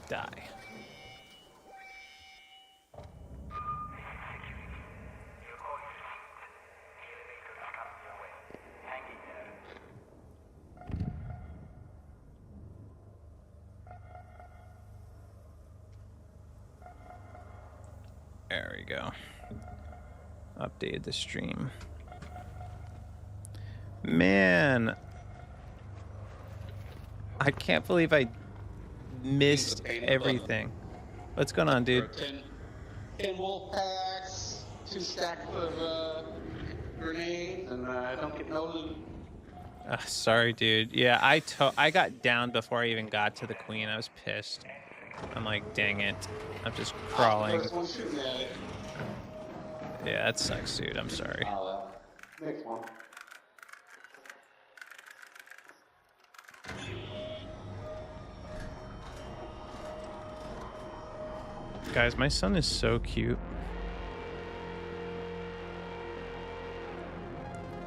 Die. There we go. Updated the stream. Man, I can't believe I missed everything. What's going on, dude? 10 wolf packs, 2 stacks of grenades, and I don't get no loot. Sorry, dude. Yeah, I got down before I even got to the queen. I was pissed. I'm like, dang it. I'm just crawling. First one shooting at it. Yeah, that sucks, dude. I'm sorry. Next one. Guys, my son is so cute.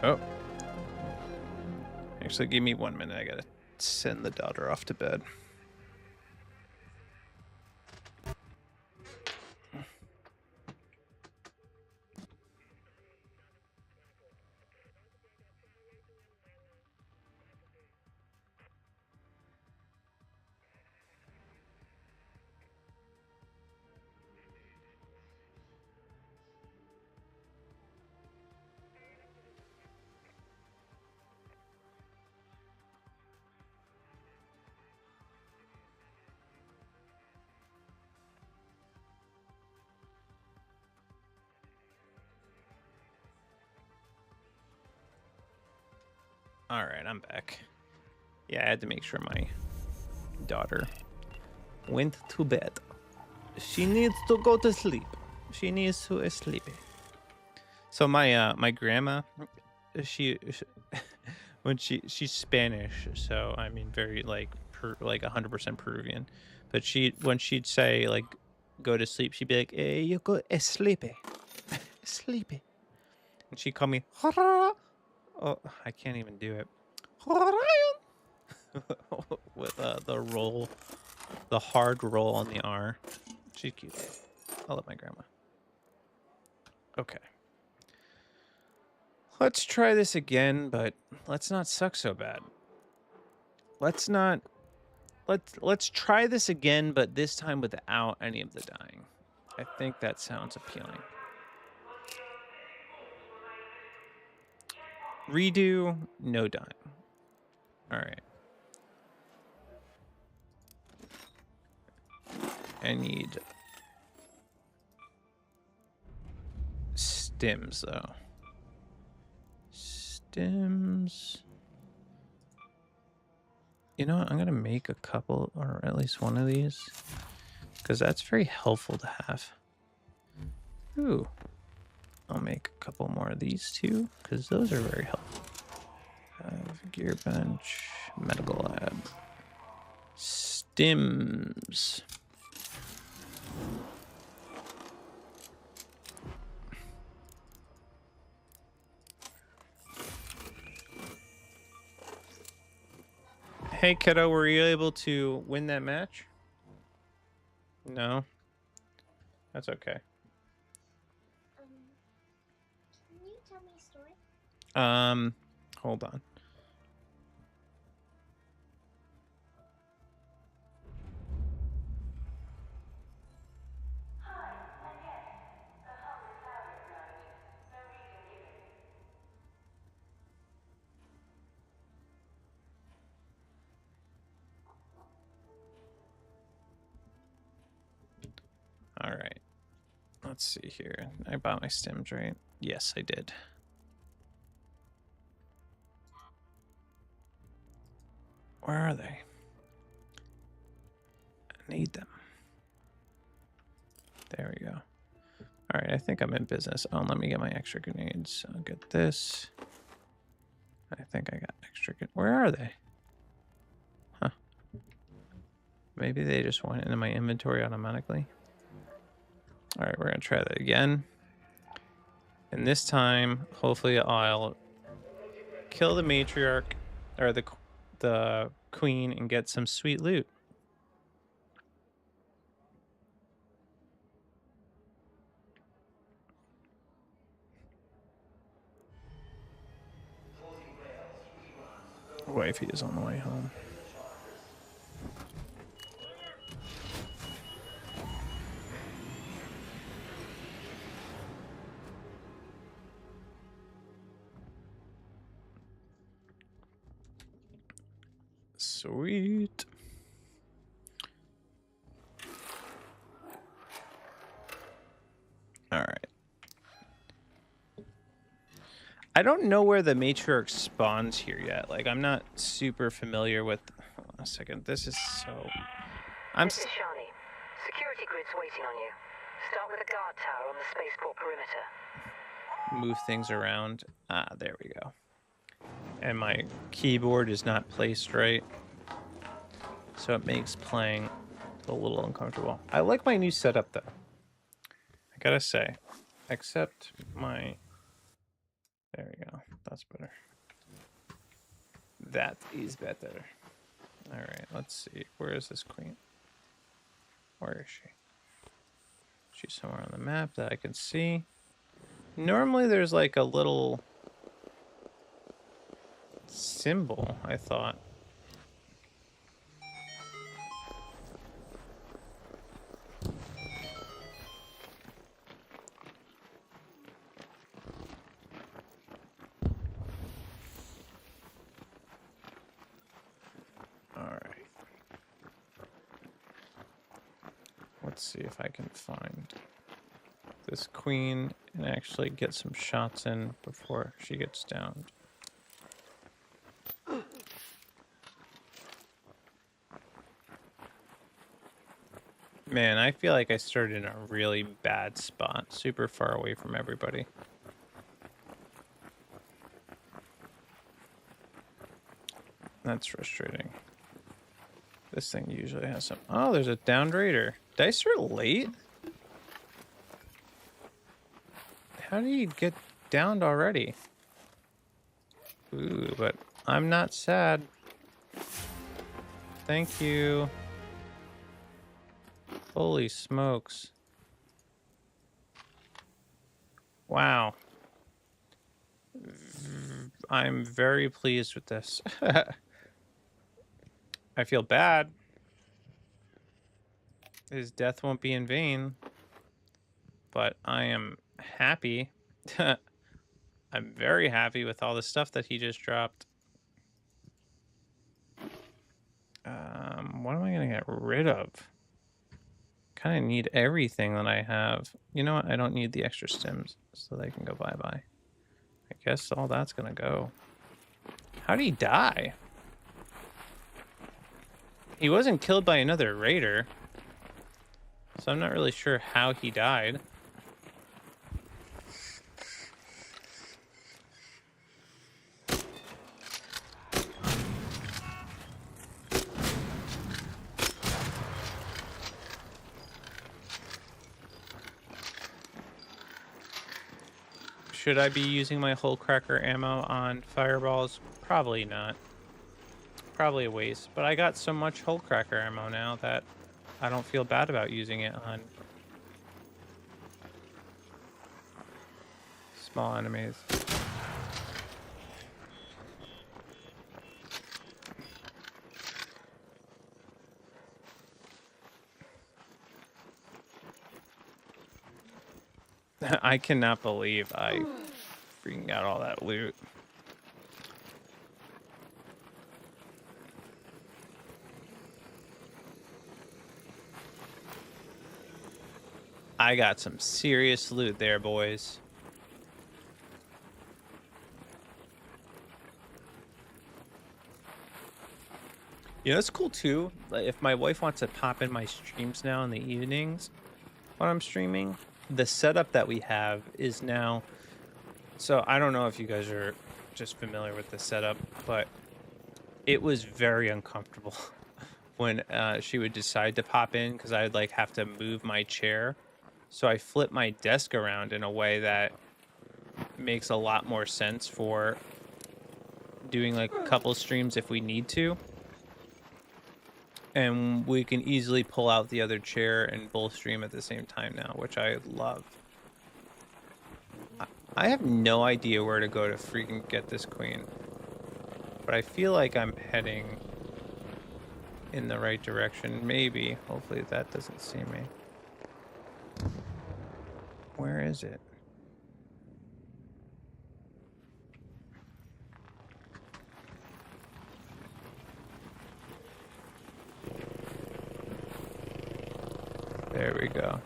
Oh. Actually, give me 1 minute. I gotta send the daughter off to bed. All right, I'm back. Yeah, I had to make sure my daughter went to bed. She needs to go to sleep. She needs to sleep. So my grandma, she when she's Spanish, so I mean very like 100% Peruvian, but when she'd say like go to sleep, she'd be like, "Hey, you go sleepy, sleepy," and she'd call me Oh, I can't even do it. With the roll, the hard roll on the R. She's cute. I love my grandma. Okay. Let's try this again, but let's not suck so bad. Let's try this again, but this time without any of the dying. I think that sounds appealing. Redo, no dying. All right. I need stims though. Stims. You know what? I'm gonna make a couple, or at least one of these, because that's very helpful to have. Ooh. I'll make a couple more of these too, because those are very helpful. Gear bench, medical lab, stims. Hey kiddo, were you able to win that match? No? That's okay. Can you tell me a story? Hold on. All right. Let's see here. I bought my stims, right? Yes, I did. Where are they? I need them. There we go. All right, I think I'm in business. Oh, let me get my extra grenades. I'll get this. I think I got extra. Where are they? Huh. Maybe they just went into my inventory automatically. All right, we're going to try that again. And this time, hopefully I'll kill the matriarch, or the queen, and get some sweet loot. Wifey is on the way home. Sweet. All right. I don't know where the matriarch spawns here yet. Like, I'm not super familiar with... Hold on a second. This is so... This is Shani. Security grid's waiting on you. Start with a guard tower on the spaceport perimeter. Move things around. Ah, there we go. And my keyboard is not placed right, so it makes playing a little uncomfortable. I like my new setup, though. I gotta say. Except my... There we go. That's better. That is better. All right, let's see. Where is this queen? Where is she? She's somewhere on the map that I can see. Normally there's like a little symbol, I thought. Let's see if I can find this queen and actually get some shots in before she gets downed. Man, I feel like I started in a really bad spot, super far away from everybody. That's frustrating. This thing usually has some... Oh, there's a downed raider. Did I start late? How did he get downed already? Ooh, but I'm not sad. Thank you. Holy smokes. Wow. I'm very pleased with this. I feel bad. His death won't be in vain, but I am happy. I'm very happy with all the stuff that he just dropped. What am I going to get rid of? Kind of need everything that I have. You know what? I don't need the extra stims, so they can go bye-bye. I guess all that's going to go. How'd he die? He wasn't killed by another raider, so I'm not really sure how he died. Should I be using my hole cracker ammo on fireballs? Probably not. Probably a waste. But I got so much hole cracker ammo now that I don't feel bad about using it on small enemies. I cannot believe I freaking got all that loot. I got some serious loot there, boys. You know, it's cool too. Like, if my wife wants to pop in my streams now in the evenings when I'm streaming, the setup that we have is now. So I don't know if you guys are just familiar with the setup, but it was very uncomfortable when she would decide to pop in because I'd like have to move my chair. So I flip my desk around in a way that makes a lot more sense for doing like a couple streams if we need to. And we can easily pull out the other chair and both stream at the same time now, which I love. I have no idea where to go to freaking get this queen. But I feel like I'm heading in the right direction. Maybe. Hopefully that doesn't see me. Where is it? There we go.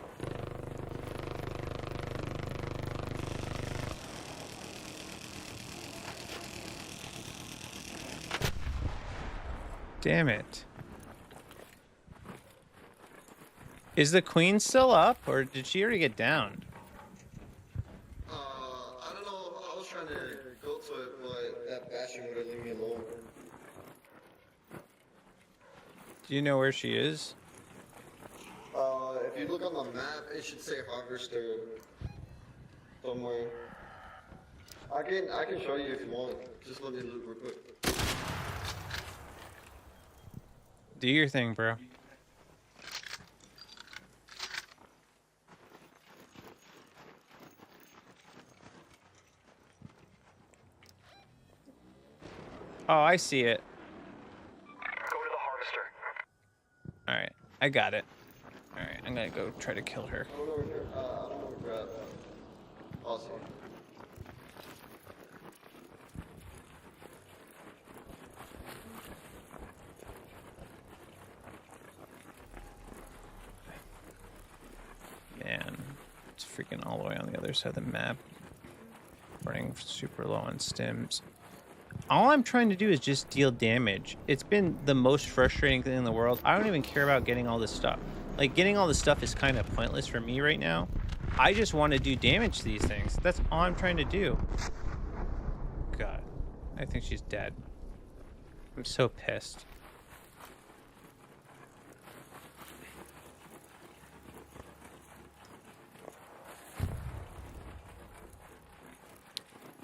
Damn it. Is the queen still up, or did she already get down? I don't know. I was trying to go to it, but that bashing wouldn't leave me alone. Do you know where she is? If you look on the map, it should say Harvester somewhere. I can show you if you want. Just let me look real quick. Do your thing, bro. Oh, I see it. Go to the harvester. Alright, I got it. Alright, I'm gonna go try to kill her. I don't know where you're at. Awesome. Man, it's freaking all the way on the other side of the map. Running super low on stims. All I'm trying to do is just deal damage. It's been the most frustrating thing in the world. I don't even care about getting all this stuff. Like, getting all this stuff is kind of pointless for me right now. I just want to do damage to these things. That's all I'm trying to do. God, I think she's dead. I'm so pissed.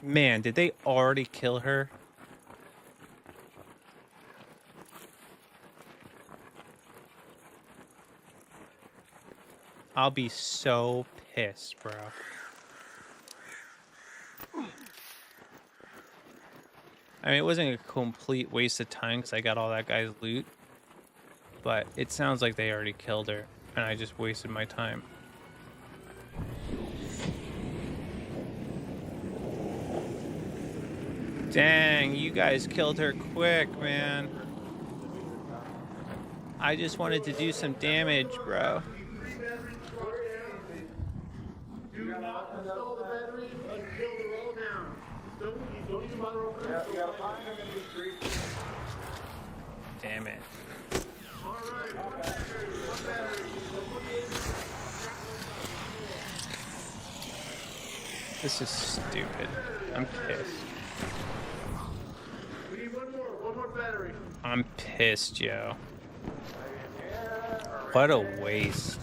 Man, did they already kill her? I'll be so pissed, bro. I mean, it wasn't a complete waste of time because I got all that guy's loot. But it sounds like they already killed her, and I just wasted my time. Dang, you guys killed her quick, man. I just wanted to do some damage, bro. Do not install the batteries until they're all down. Don't even bother opening them. You gotta find them in the street. Damn it. All right, one battery. This is stupid. I'm pissed. We need one more battery. I'm pissed, yo. What a waste.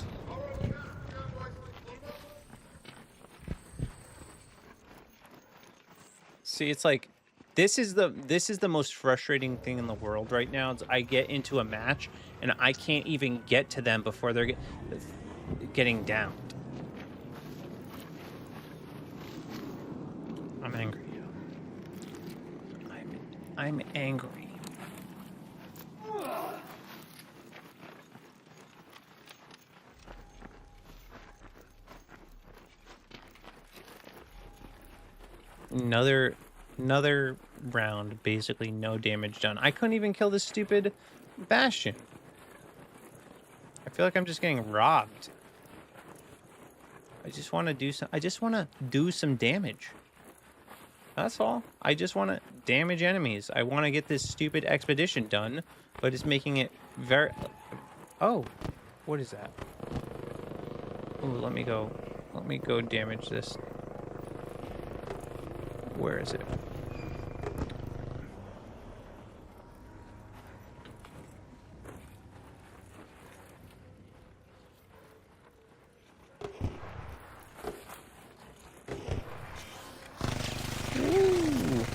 See, it's like this is the most frustrating thing in the world right now. Is I get into a match and I can't even get to them before they're getting downed. I'm angry. I'm angry. Another round, basically no damage done. I couldn't even kill this stupid Bastion. I feel like I'm just getting robbed. I just want to do some damage. That's all. I just want to damage enemies. I want to get this stupid expedition done, but it's making it very... Oh, what is that? Oh, let me go damage this. Where is it? Ooh.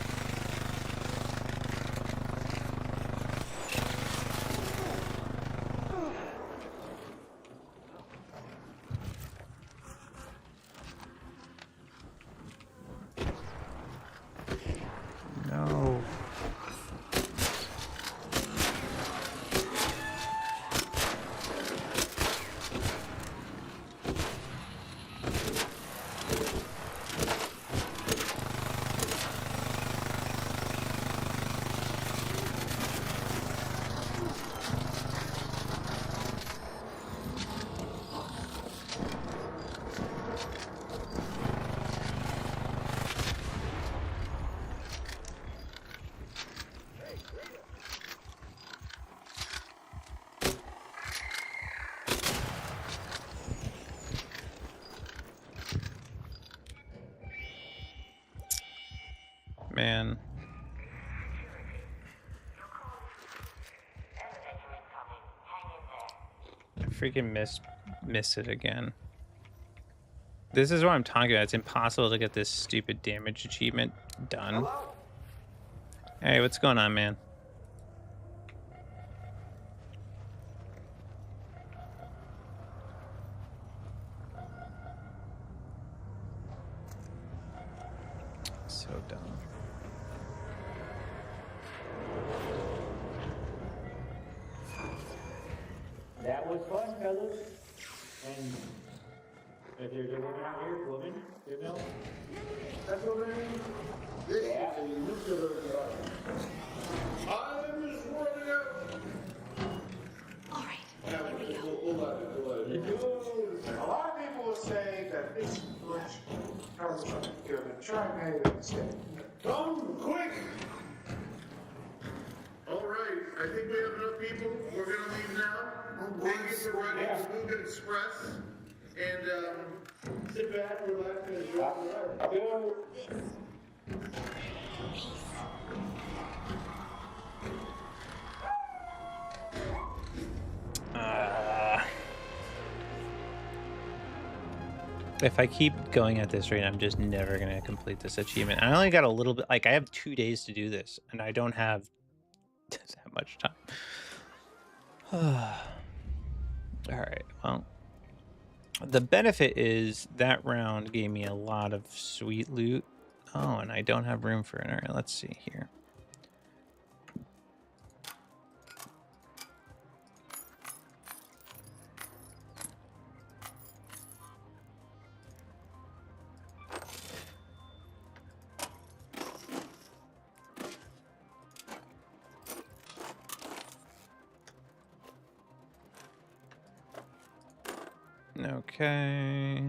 No. Man. I freaking missed it again. This is what I'm talking about. It's impossible to get this stupid damage achievement done. Hey, what's going on, man? So dumb. That was fun, fellas. And if there's a woman out here, woman, female. That's what I mean. This is a nuclear guy. I'm just running out. All right, Yeah, here we go. we'll let it. A lot of people will say that this flesh comes from good. Try and make it instead. Come quick. All right, I think we have enough people. We're gonna leave now. Thank you for riding the Movement Express. And sit back, relax, and enjoy the ride. Go. If I keep going at this rate, I'm just never gonna complete this achievement. I only got a little bit, like I have 2 days to do this, and I don't have that much time. All right, well, The benefit is that round gave me a lot of sweet loot. Oh, and I don't have room for it. All right, let's see here. Okay.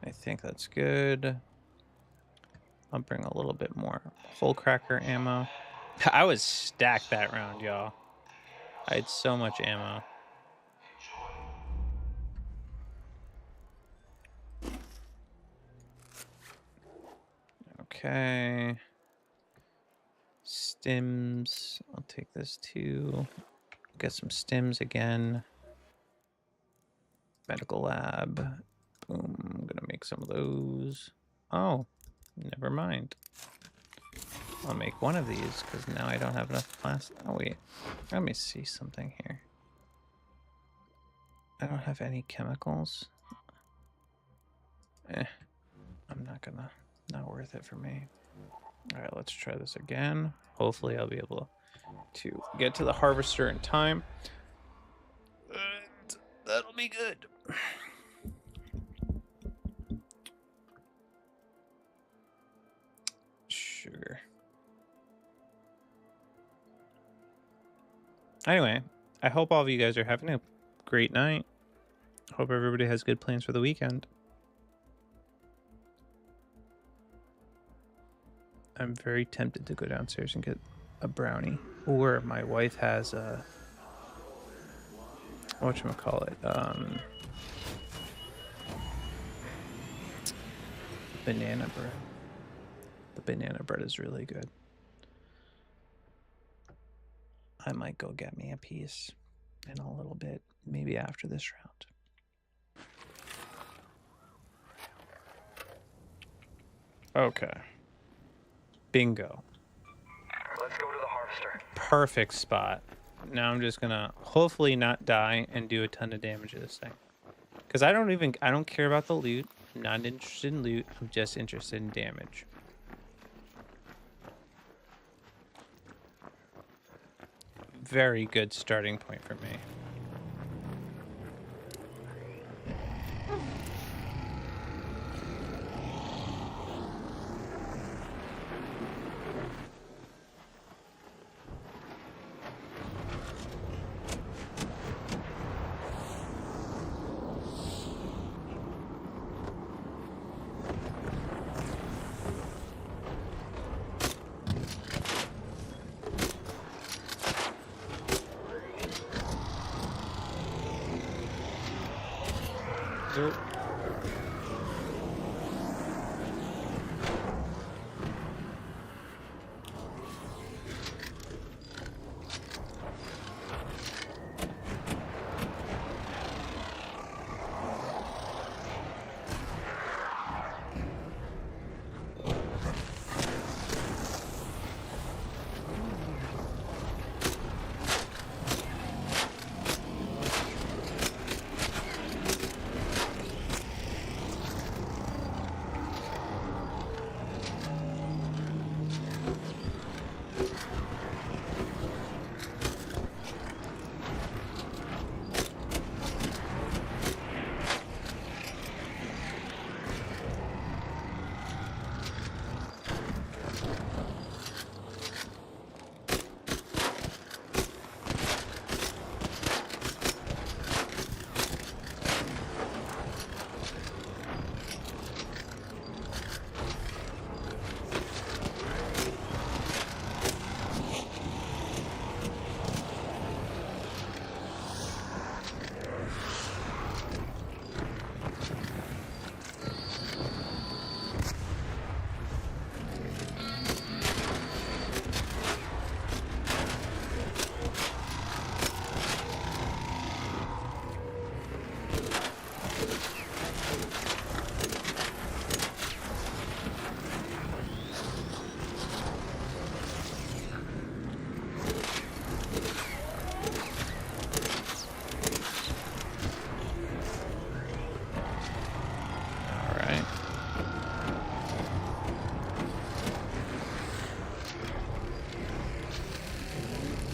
I think that's good. I'll bring a little bit more hole cracker ammo. I was stacked that round, y'all. I had so much ammo. Okay. Stims. I'll take this too. Get some stims again. Medical lab. Boom. I'm gonna make some of those. Oh, never mind. I'll make one of these because now I don't have enough plastic. Oh wait, let me see something here. I don't have any chemicals. I'm not worth it for me. All right, let's try this again. Hopefully I'll be able to get to the harvester in time. And that'll be good. Sugar. Anyway, I hope all of you guys are having a great night. Hope everybody has good plans for the weekend. I'm very tempted to go downstairs and get a brownie. Or my wife has a... whatchamacallit? Banana bread. The banana bread is really good. I might go get me a piece in a little bit, maybe after this round. Okay. Bingo. Let's go to the harvester. Perfect spot. Now I'm just gonna hopefully not die and do a ton of damage to this thing. Because I don't care about the loot. I'm not interested in loot. I'm just interested in damage. Very good starting point for me.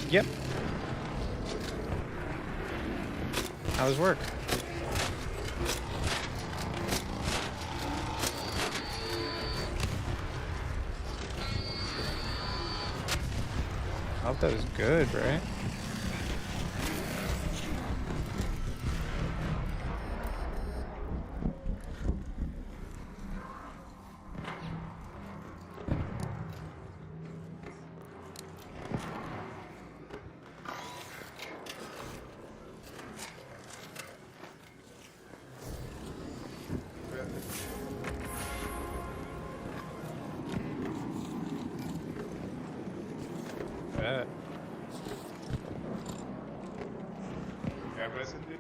Yep. How was work? I hope that was good, right? Bet. Yeah, but isn't it?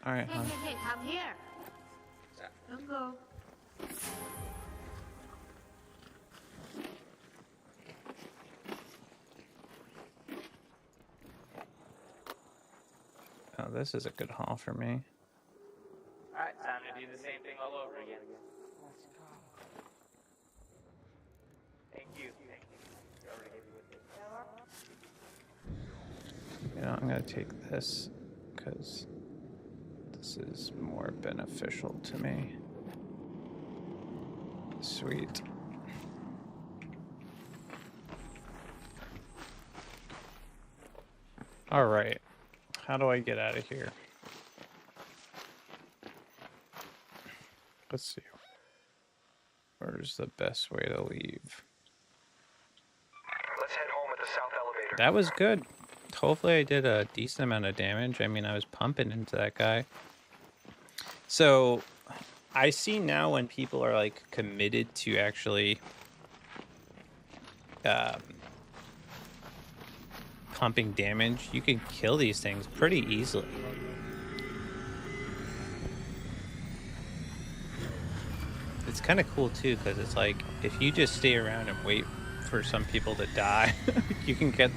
All right, Hey, hon. hey, hey, come here. Don't go. Oh, this is a good haul for me. Alright, time to do the same thing all over again. Thank you. Thank you. Whoever gave you with it. You know, I'm gonna take this because this is more beneficial to me. Sweet. All right. How do I get out of here? Let's see. Where's the best way to leave? Let's head home at the south elevator. That was good. Hopefully I did a decent amount of damage. I mean, I was pumping into that guy. So I see now when people are like committed to actually pumping damage, you can kill these things pretty easily. It's kind of cool too, because it's like if you just stay around and wait for some people to die, you can get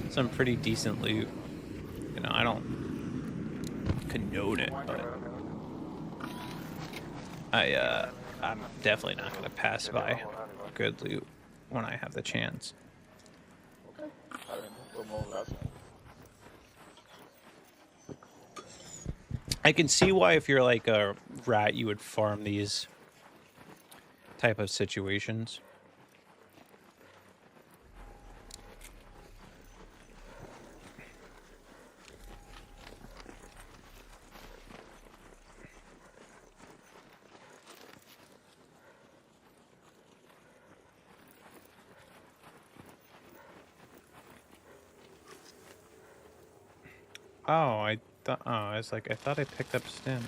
some pretty decent loot. You know, I don't condone it, but I'm definitely not going to pass by good loot when I have the chance. I can see why if you're like a rat, you would farm these type of situations. Oh, I thought. Oh, I was like, I thought I picked up stems.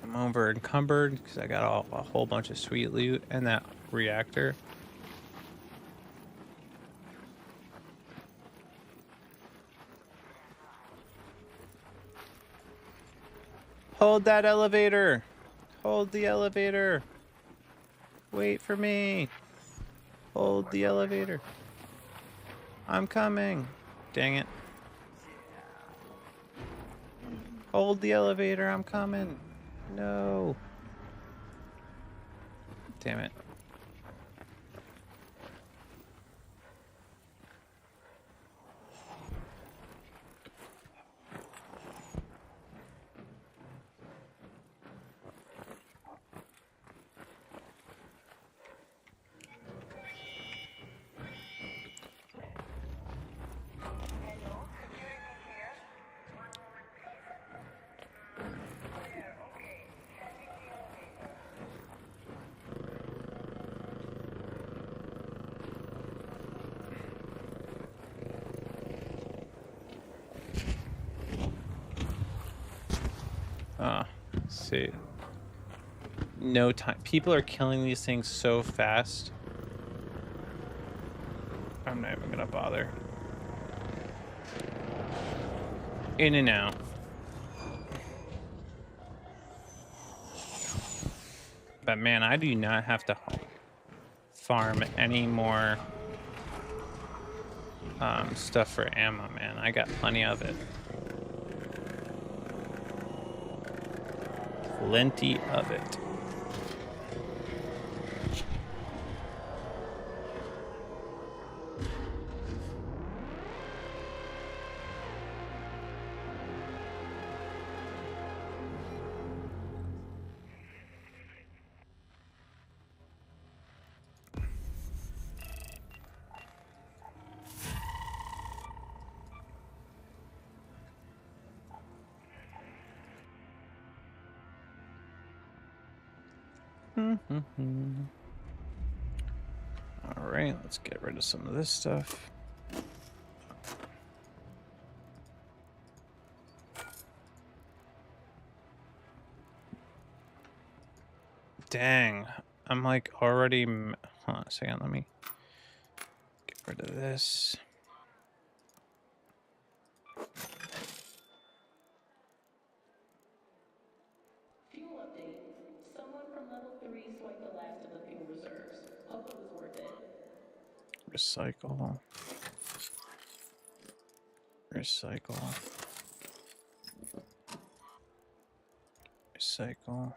I'm over encumbered because I got a whole bunch of sweet loot and that reactor. Hold that elevator. Hold the elevator. Wait for me. Hold the elevator. I'm coming. Dang it. Hold the elevator. I'm coming. No. Damn it. Let's see. No time. People are killing these things so fast. I'm not even gonna bother. In and out. But man, I do not have to farm any more stuff for ammo, man. I got plenty of it. Plenty of it. All right, let's get rid of some of this stuff. Dang, I'm like already. Hold on a second, let me get rid of this. Fuel update. Someone from level 3 swiped the last of the fuel reserves. Hope it was worth it. Recycle. Recycle. Recycle.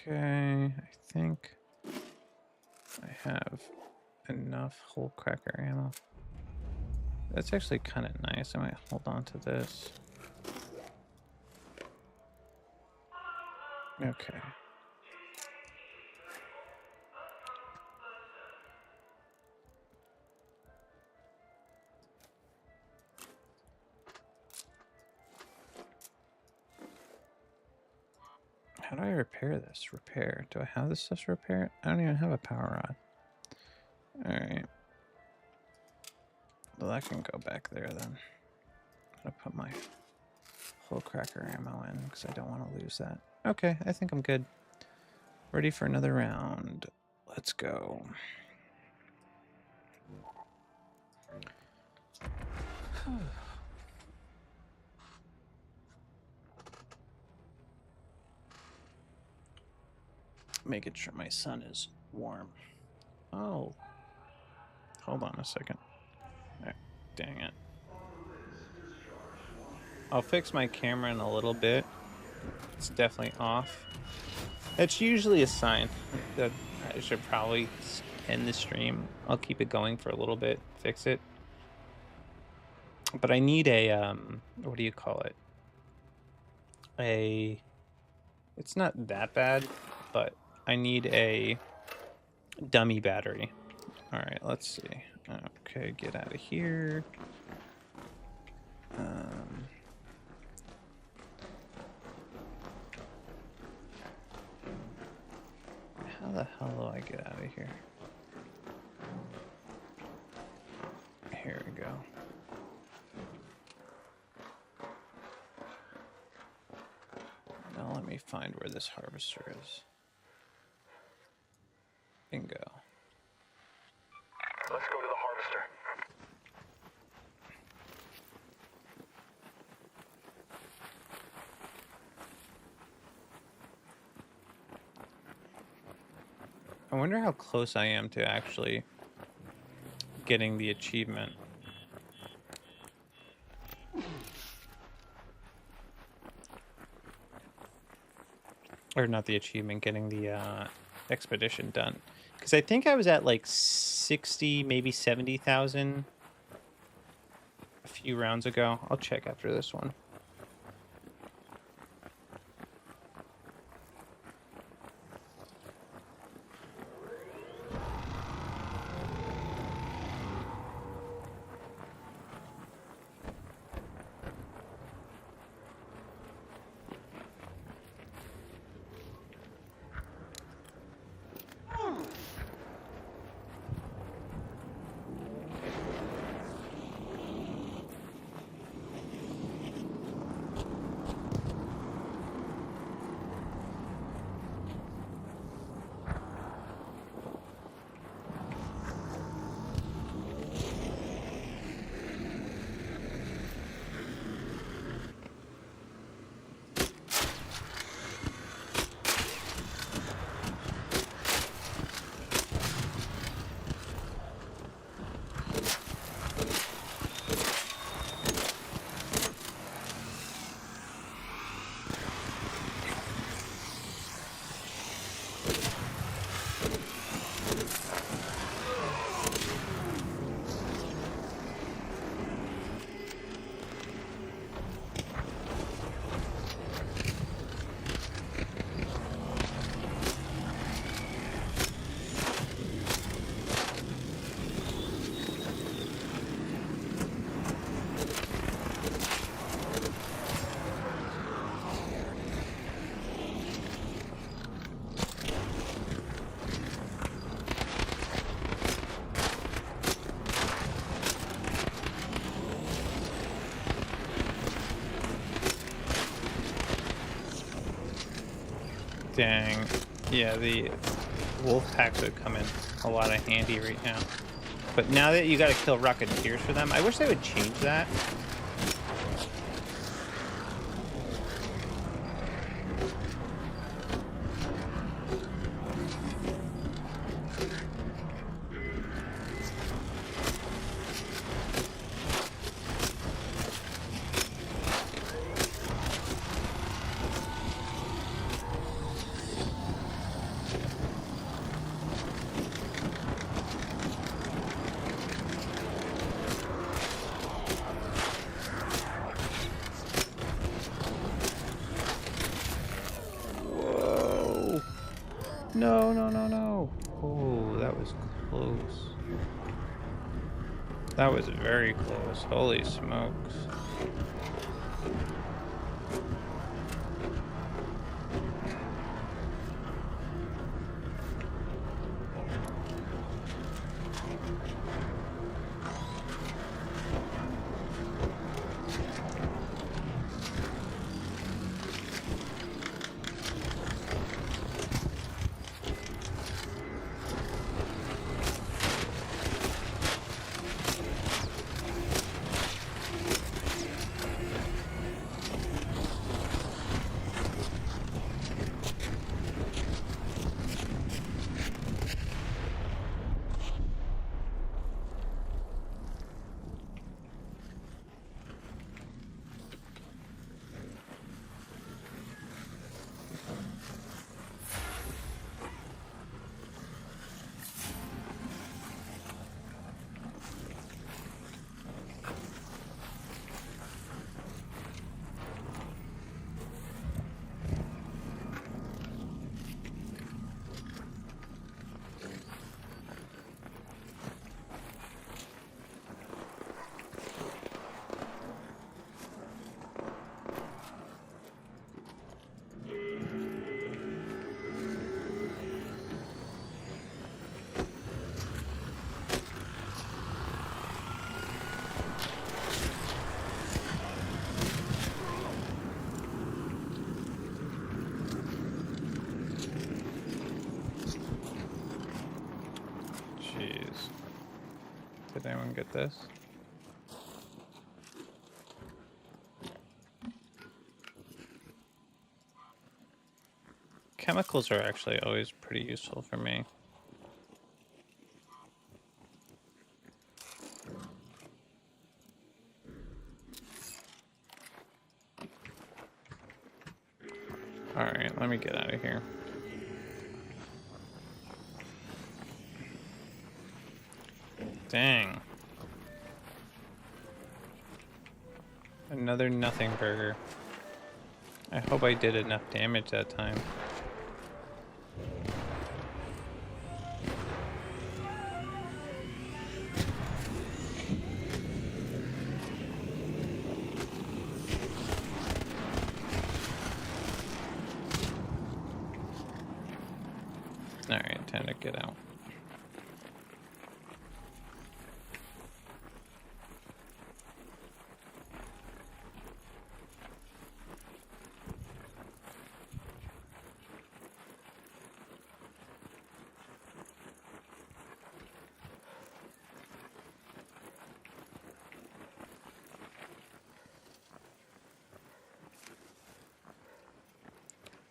Okay, I think I have enough hole cracker ammo. That's actually kind of nice. I might hold on to this. Okay. How do I repair this? Repair. Do I have this stuff to repair it? I don't even have a power rod. Alright. Well, that can go back there then. I'm gonna put my whole cracker ammo in because I don't want to lose that. Okay, I think I'm good. Ready for another round. Let's go. Making sure my sun is warm. Oh. Hold on a second. Oh, dang it. I'll fix my camera in a little bit. It's definitely off. That's usually a sign that I should probably end the stream. I'll keep it going for a little bit, fix it. But I need a, what do you call it? It's not that bad, but I need a dummy battery. All right, let's see. Okay, get out of here. How the hell do I get out of here? Here we go. Now let me find where this harvester is. Bingo. Let's go to the harvester. I wonder how close I am to actually getting the achievement. Or not the achievement, getting the expedition done. Because I think I was at like 60, maybe 70,000 a few rounds ago. I'll check after this one. Dang. Yeah, the wolf packs would come in a lot of handy right now. But now that you gotta kill Rocketeers for them, I wish they would change that. Whoa. No, no, no, no. Oh, that was close. That was very close. Holy smokes. Jeez. Did anyone get this? Chemicals are actually always pretty useful for me. Alright, let me get out of here. Dang. Another nothing burger. I hope I did enough damage that time. Alright, time to get out.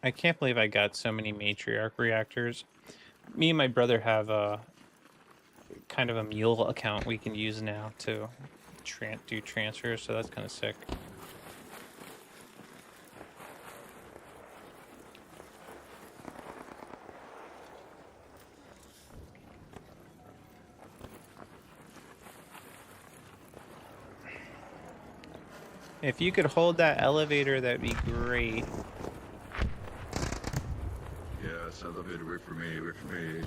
I can't believe I got so many matriarch reactors. Me and my brother have a kind of a mule account we can use now to do transfers, so that's kind of sick. If you could hold that elevator, that'd be great. Yes, elevator, wait for me, wait for me.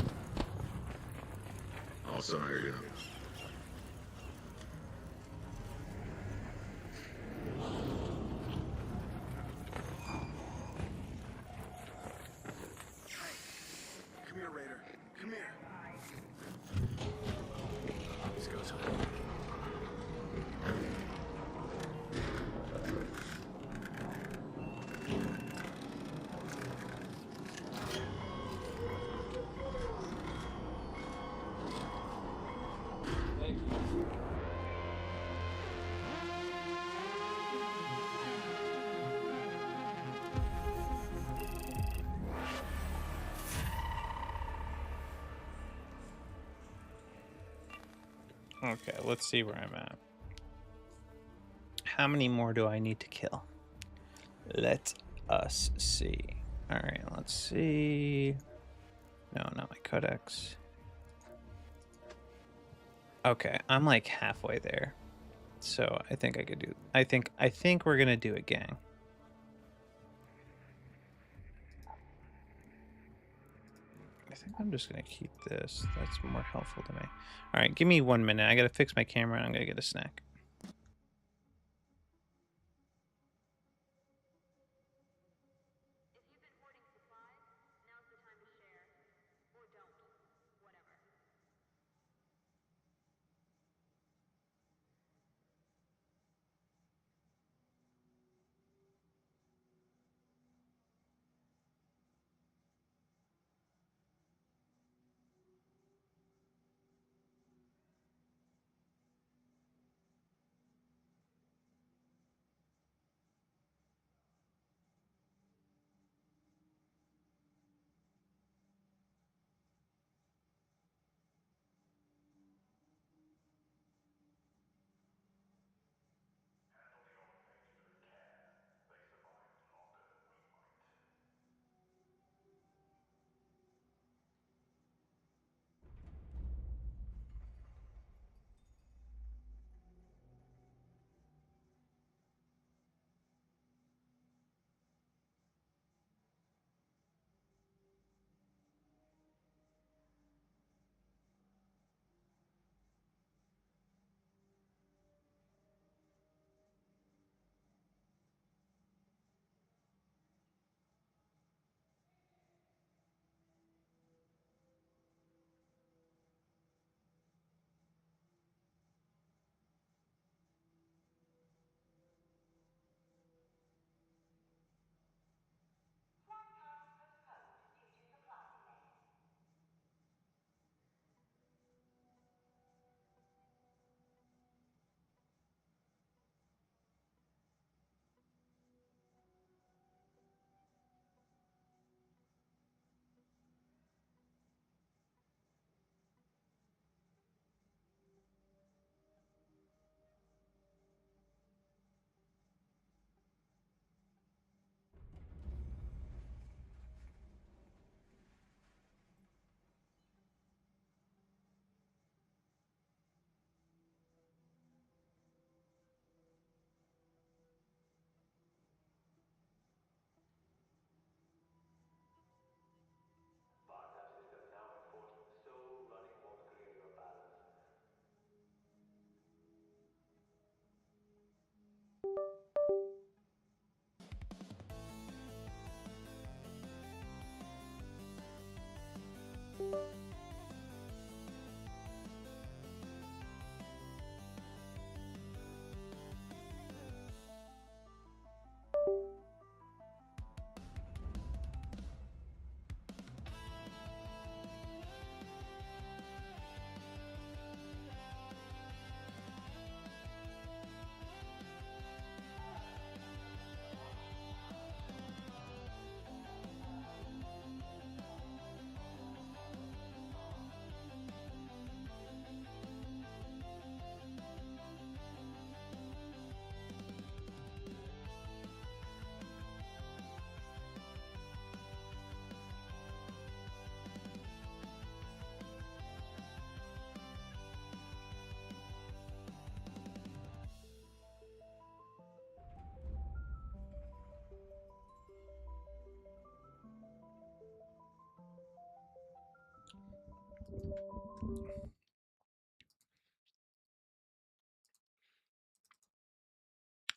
Also, I hear you. Come here, Raider. Come here. This goes home. Okay, let's see where I'm at. How many more do I need to kill? Let us see. All right, let's see. No, not my codex. Okay, I'm like halfway there. So I think I could do. I think we're gonna do it, gang. I think I'm just gonna keep this. That's more helpful to me. All right, give me 1 minute. I gotta fix my camera and I'm gonna get a snack.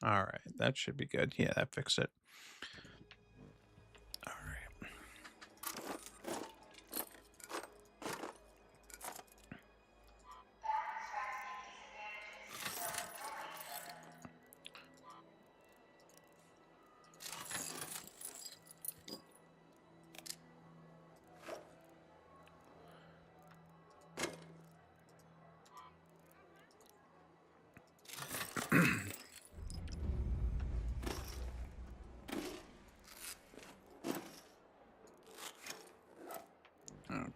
All right, that should be good. Yeah, that fixed it. All right.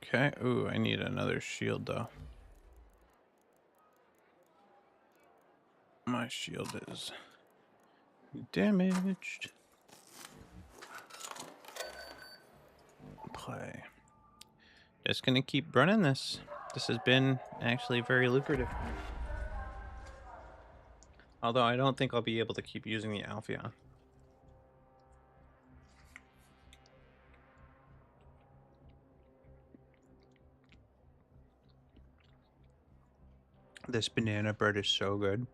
Okay. Ooh, I need another shield though. My shield is damaged. Play. Just gonna keep running this. This has been actually very lucrative. Although I don't think I'll be able to keep using the Alpheon. This banana bread is so good.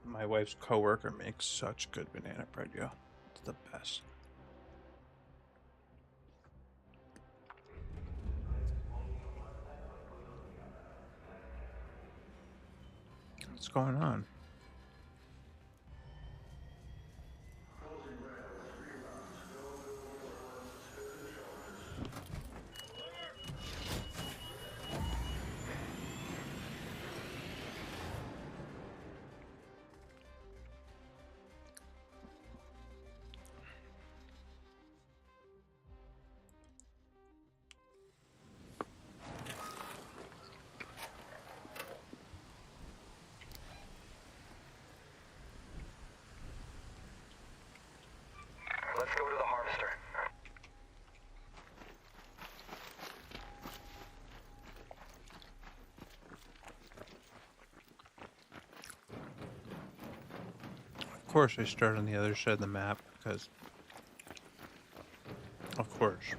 My wife's coworker makes such good banana bread, yo. It's the best. What's going on? Let's go to the harvester. Of course I start on the other side of the map because... Of course.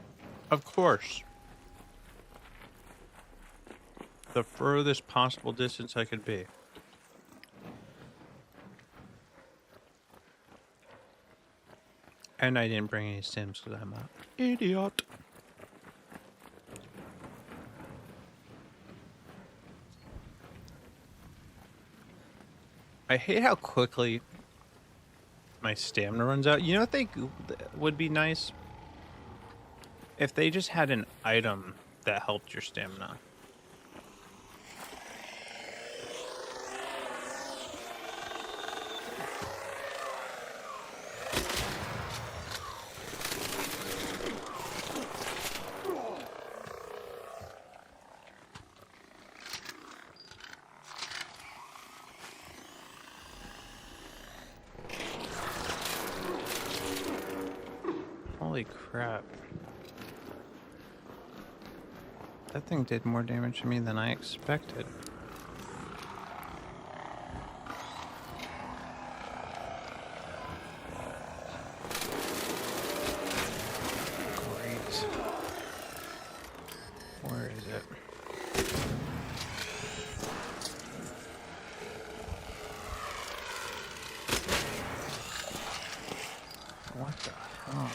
Of course. The furthest possible distance I could be. And I didn't bring any stims because I'm an idiot. I hate how quickly my stamina runs out. You know what they would be nice? If they just had an item that helped your stamina. Holy crap. That thing did more damage to me than I expected. Great. Where is it? What the hell?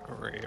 Great.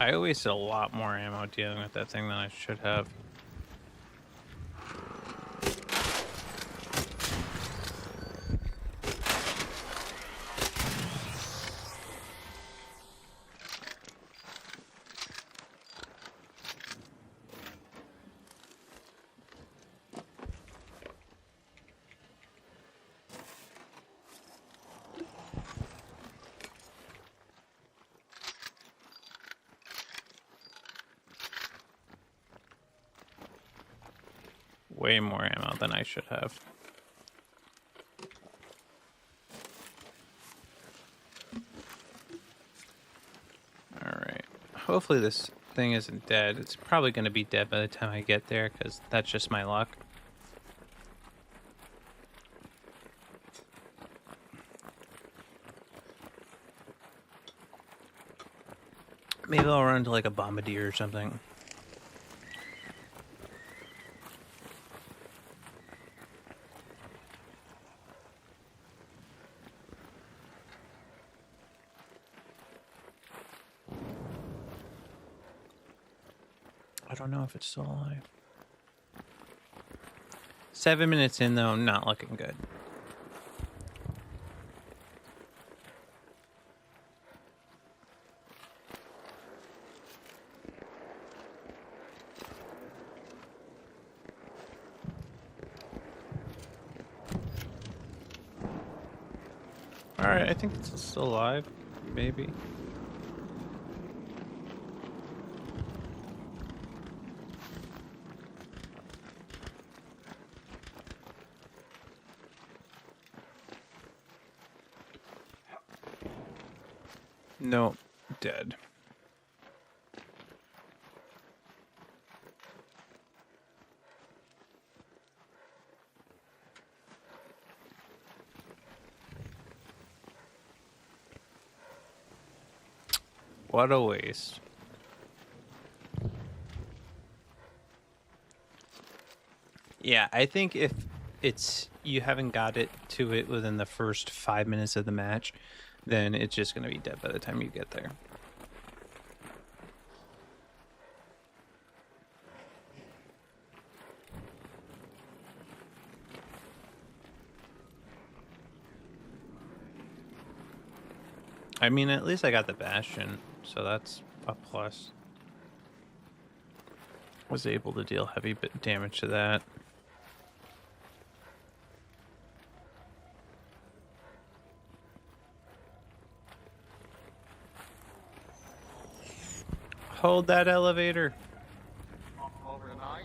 I wasted a lot more ammo dealing with that thing than I should have. Way more ammo than I should have. Alright. Hopefully this thing isn't dead. It's probably going to be dead by the time I get there, because that's just my luck. Maybe I'll run into like a bombardier or something. I don't know if it's still alive. 7 minutes in, though, not looking good. Alright, I think it's still alive. Maybe. No, dead. What a waste. Yeah, I think if you haven't got it to it within the first 5 minutes of the match, then it's just going to be dead by the time you get there. I mean, at least I got the Bastion, so that's a plus. Was able to deal heavy bit damage to that. Hold that elevator. Overnight.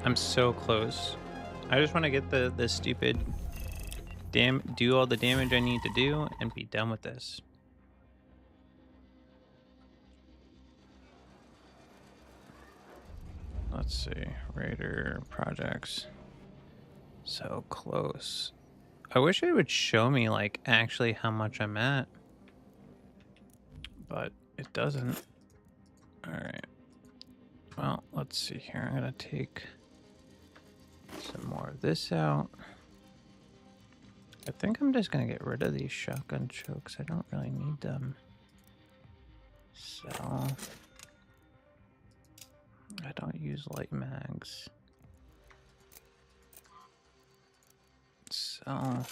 I'm so close. I just want to get the stupid do all the damage I need to do and be done with this. Let's see. Raider projects. So close. I wish it would show me like actually how much I'm at. But it doesn't. All right. Well, let's see here. I'm going to take some more of this out. I think I'm just going to get rid of these shotgun chokes. I don't really need them. So I don't use light mags. So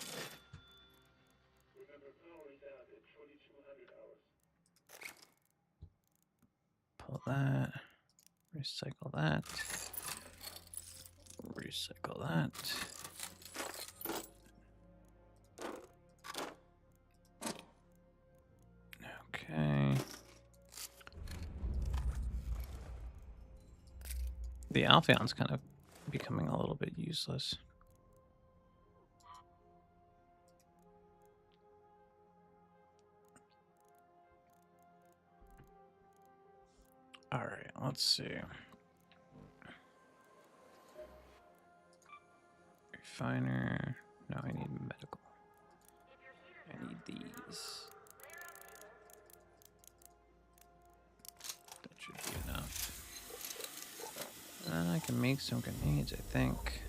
pull that. Recycle that. Recycle that. Okay. The Alphion's kind of becoming a little bit useless. All right, let's see. Refiner. No, I need medical. I need these. That should be enough. And I can make some grenades, I think.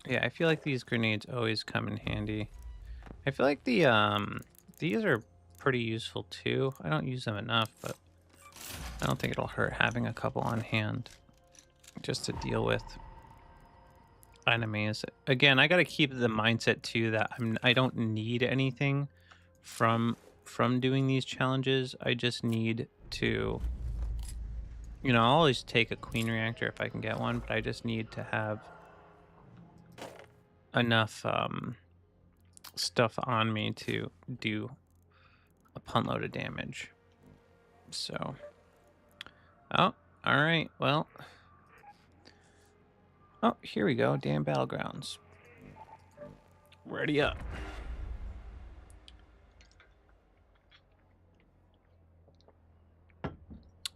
Yeah, I feel like these grenades always come in handy. I feel like the these are pretty useful too. I don't use them enough, but I don't think it'll hurt having a couple on hand just to deal with enemies. Again, I got to keep the mindset too that I don't need anything from doing these challenges. I just need to, you know, I'll always take a queen reactor if I can get one, but I just need to have enough stuff on me to do a punt load of damage. So, oh, all right, well, oh, here we go, damn battlegrounds. Ready up.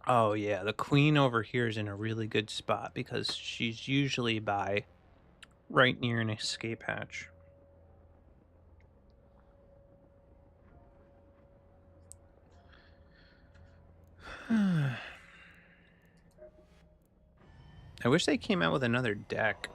Oh yeah, the queen over here is in a really good spot because she's usually by right near an escape hatch. I wish they came out with another deck.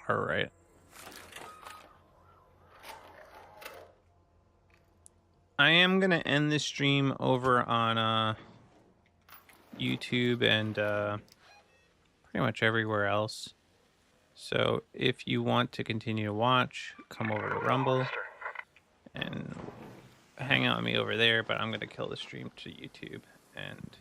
All right. I am going to end this stream over on YouTube and pretty much everywhere else. So if you want to continue to watch, come over to Rumble and hang out with me over there, but I'm going to kill the stream to YouTube and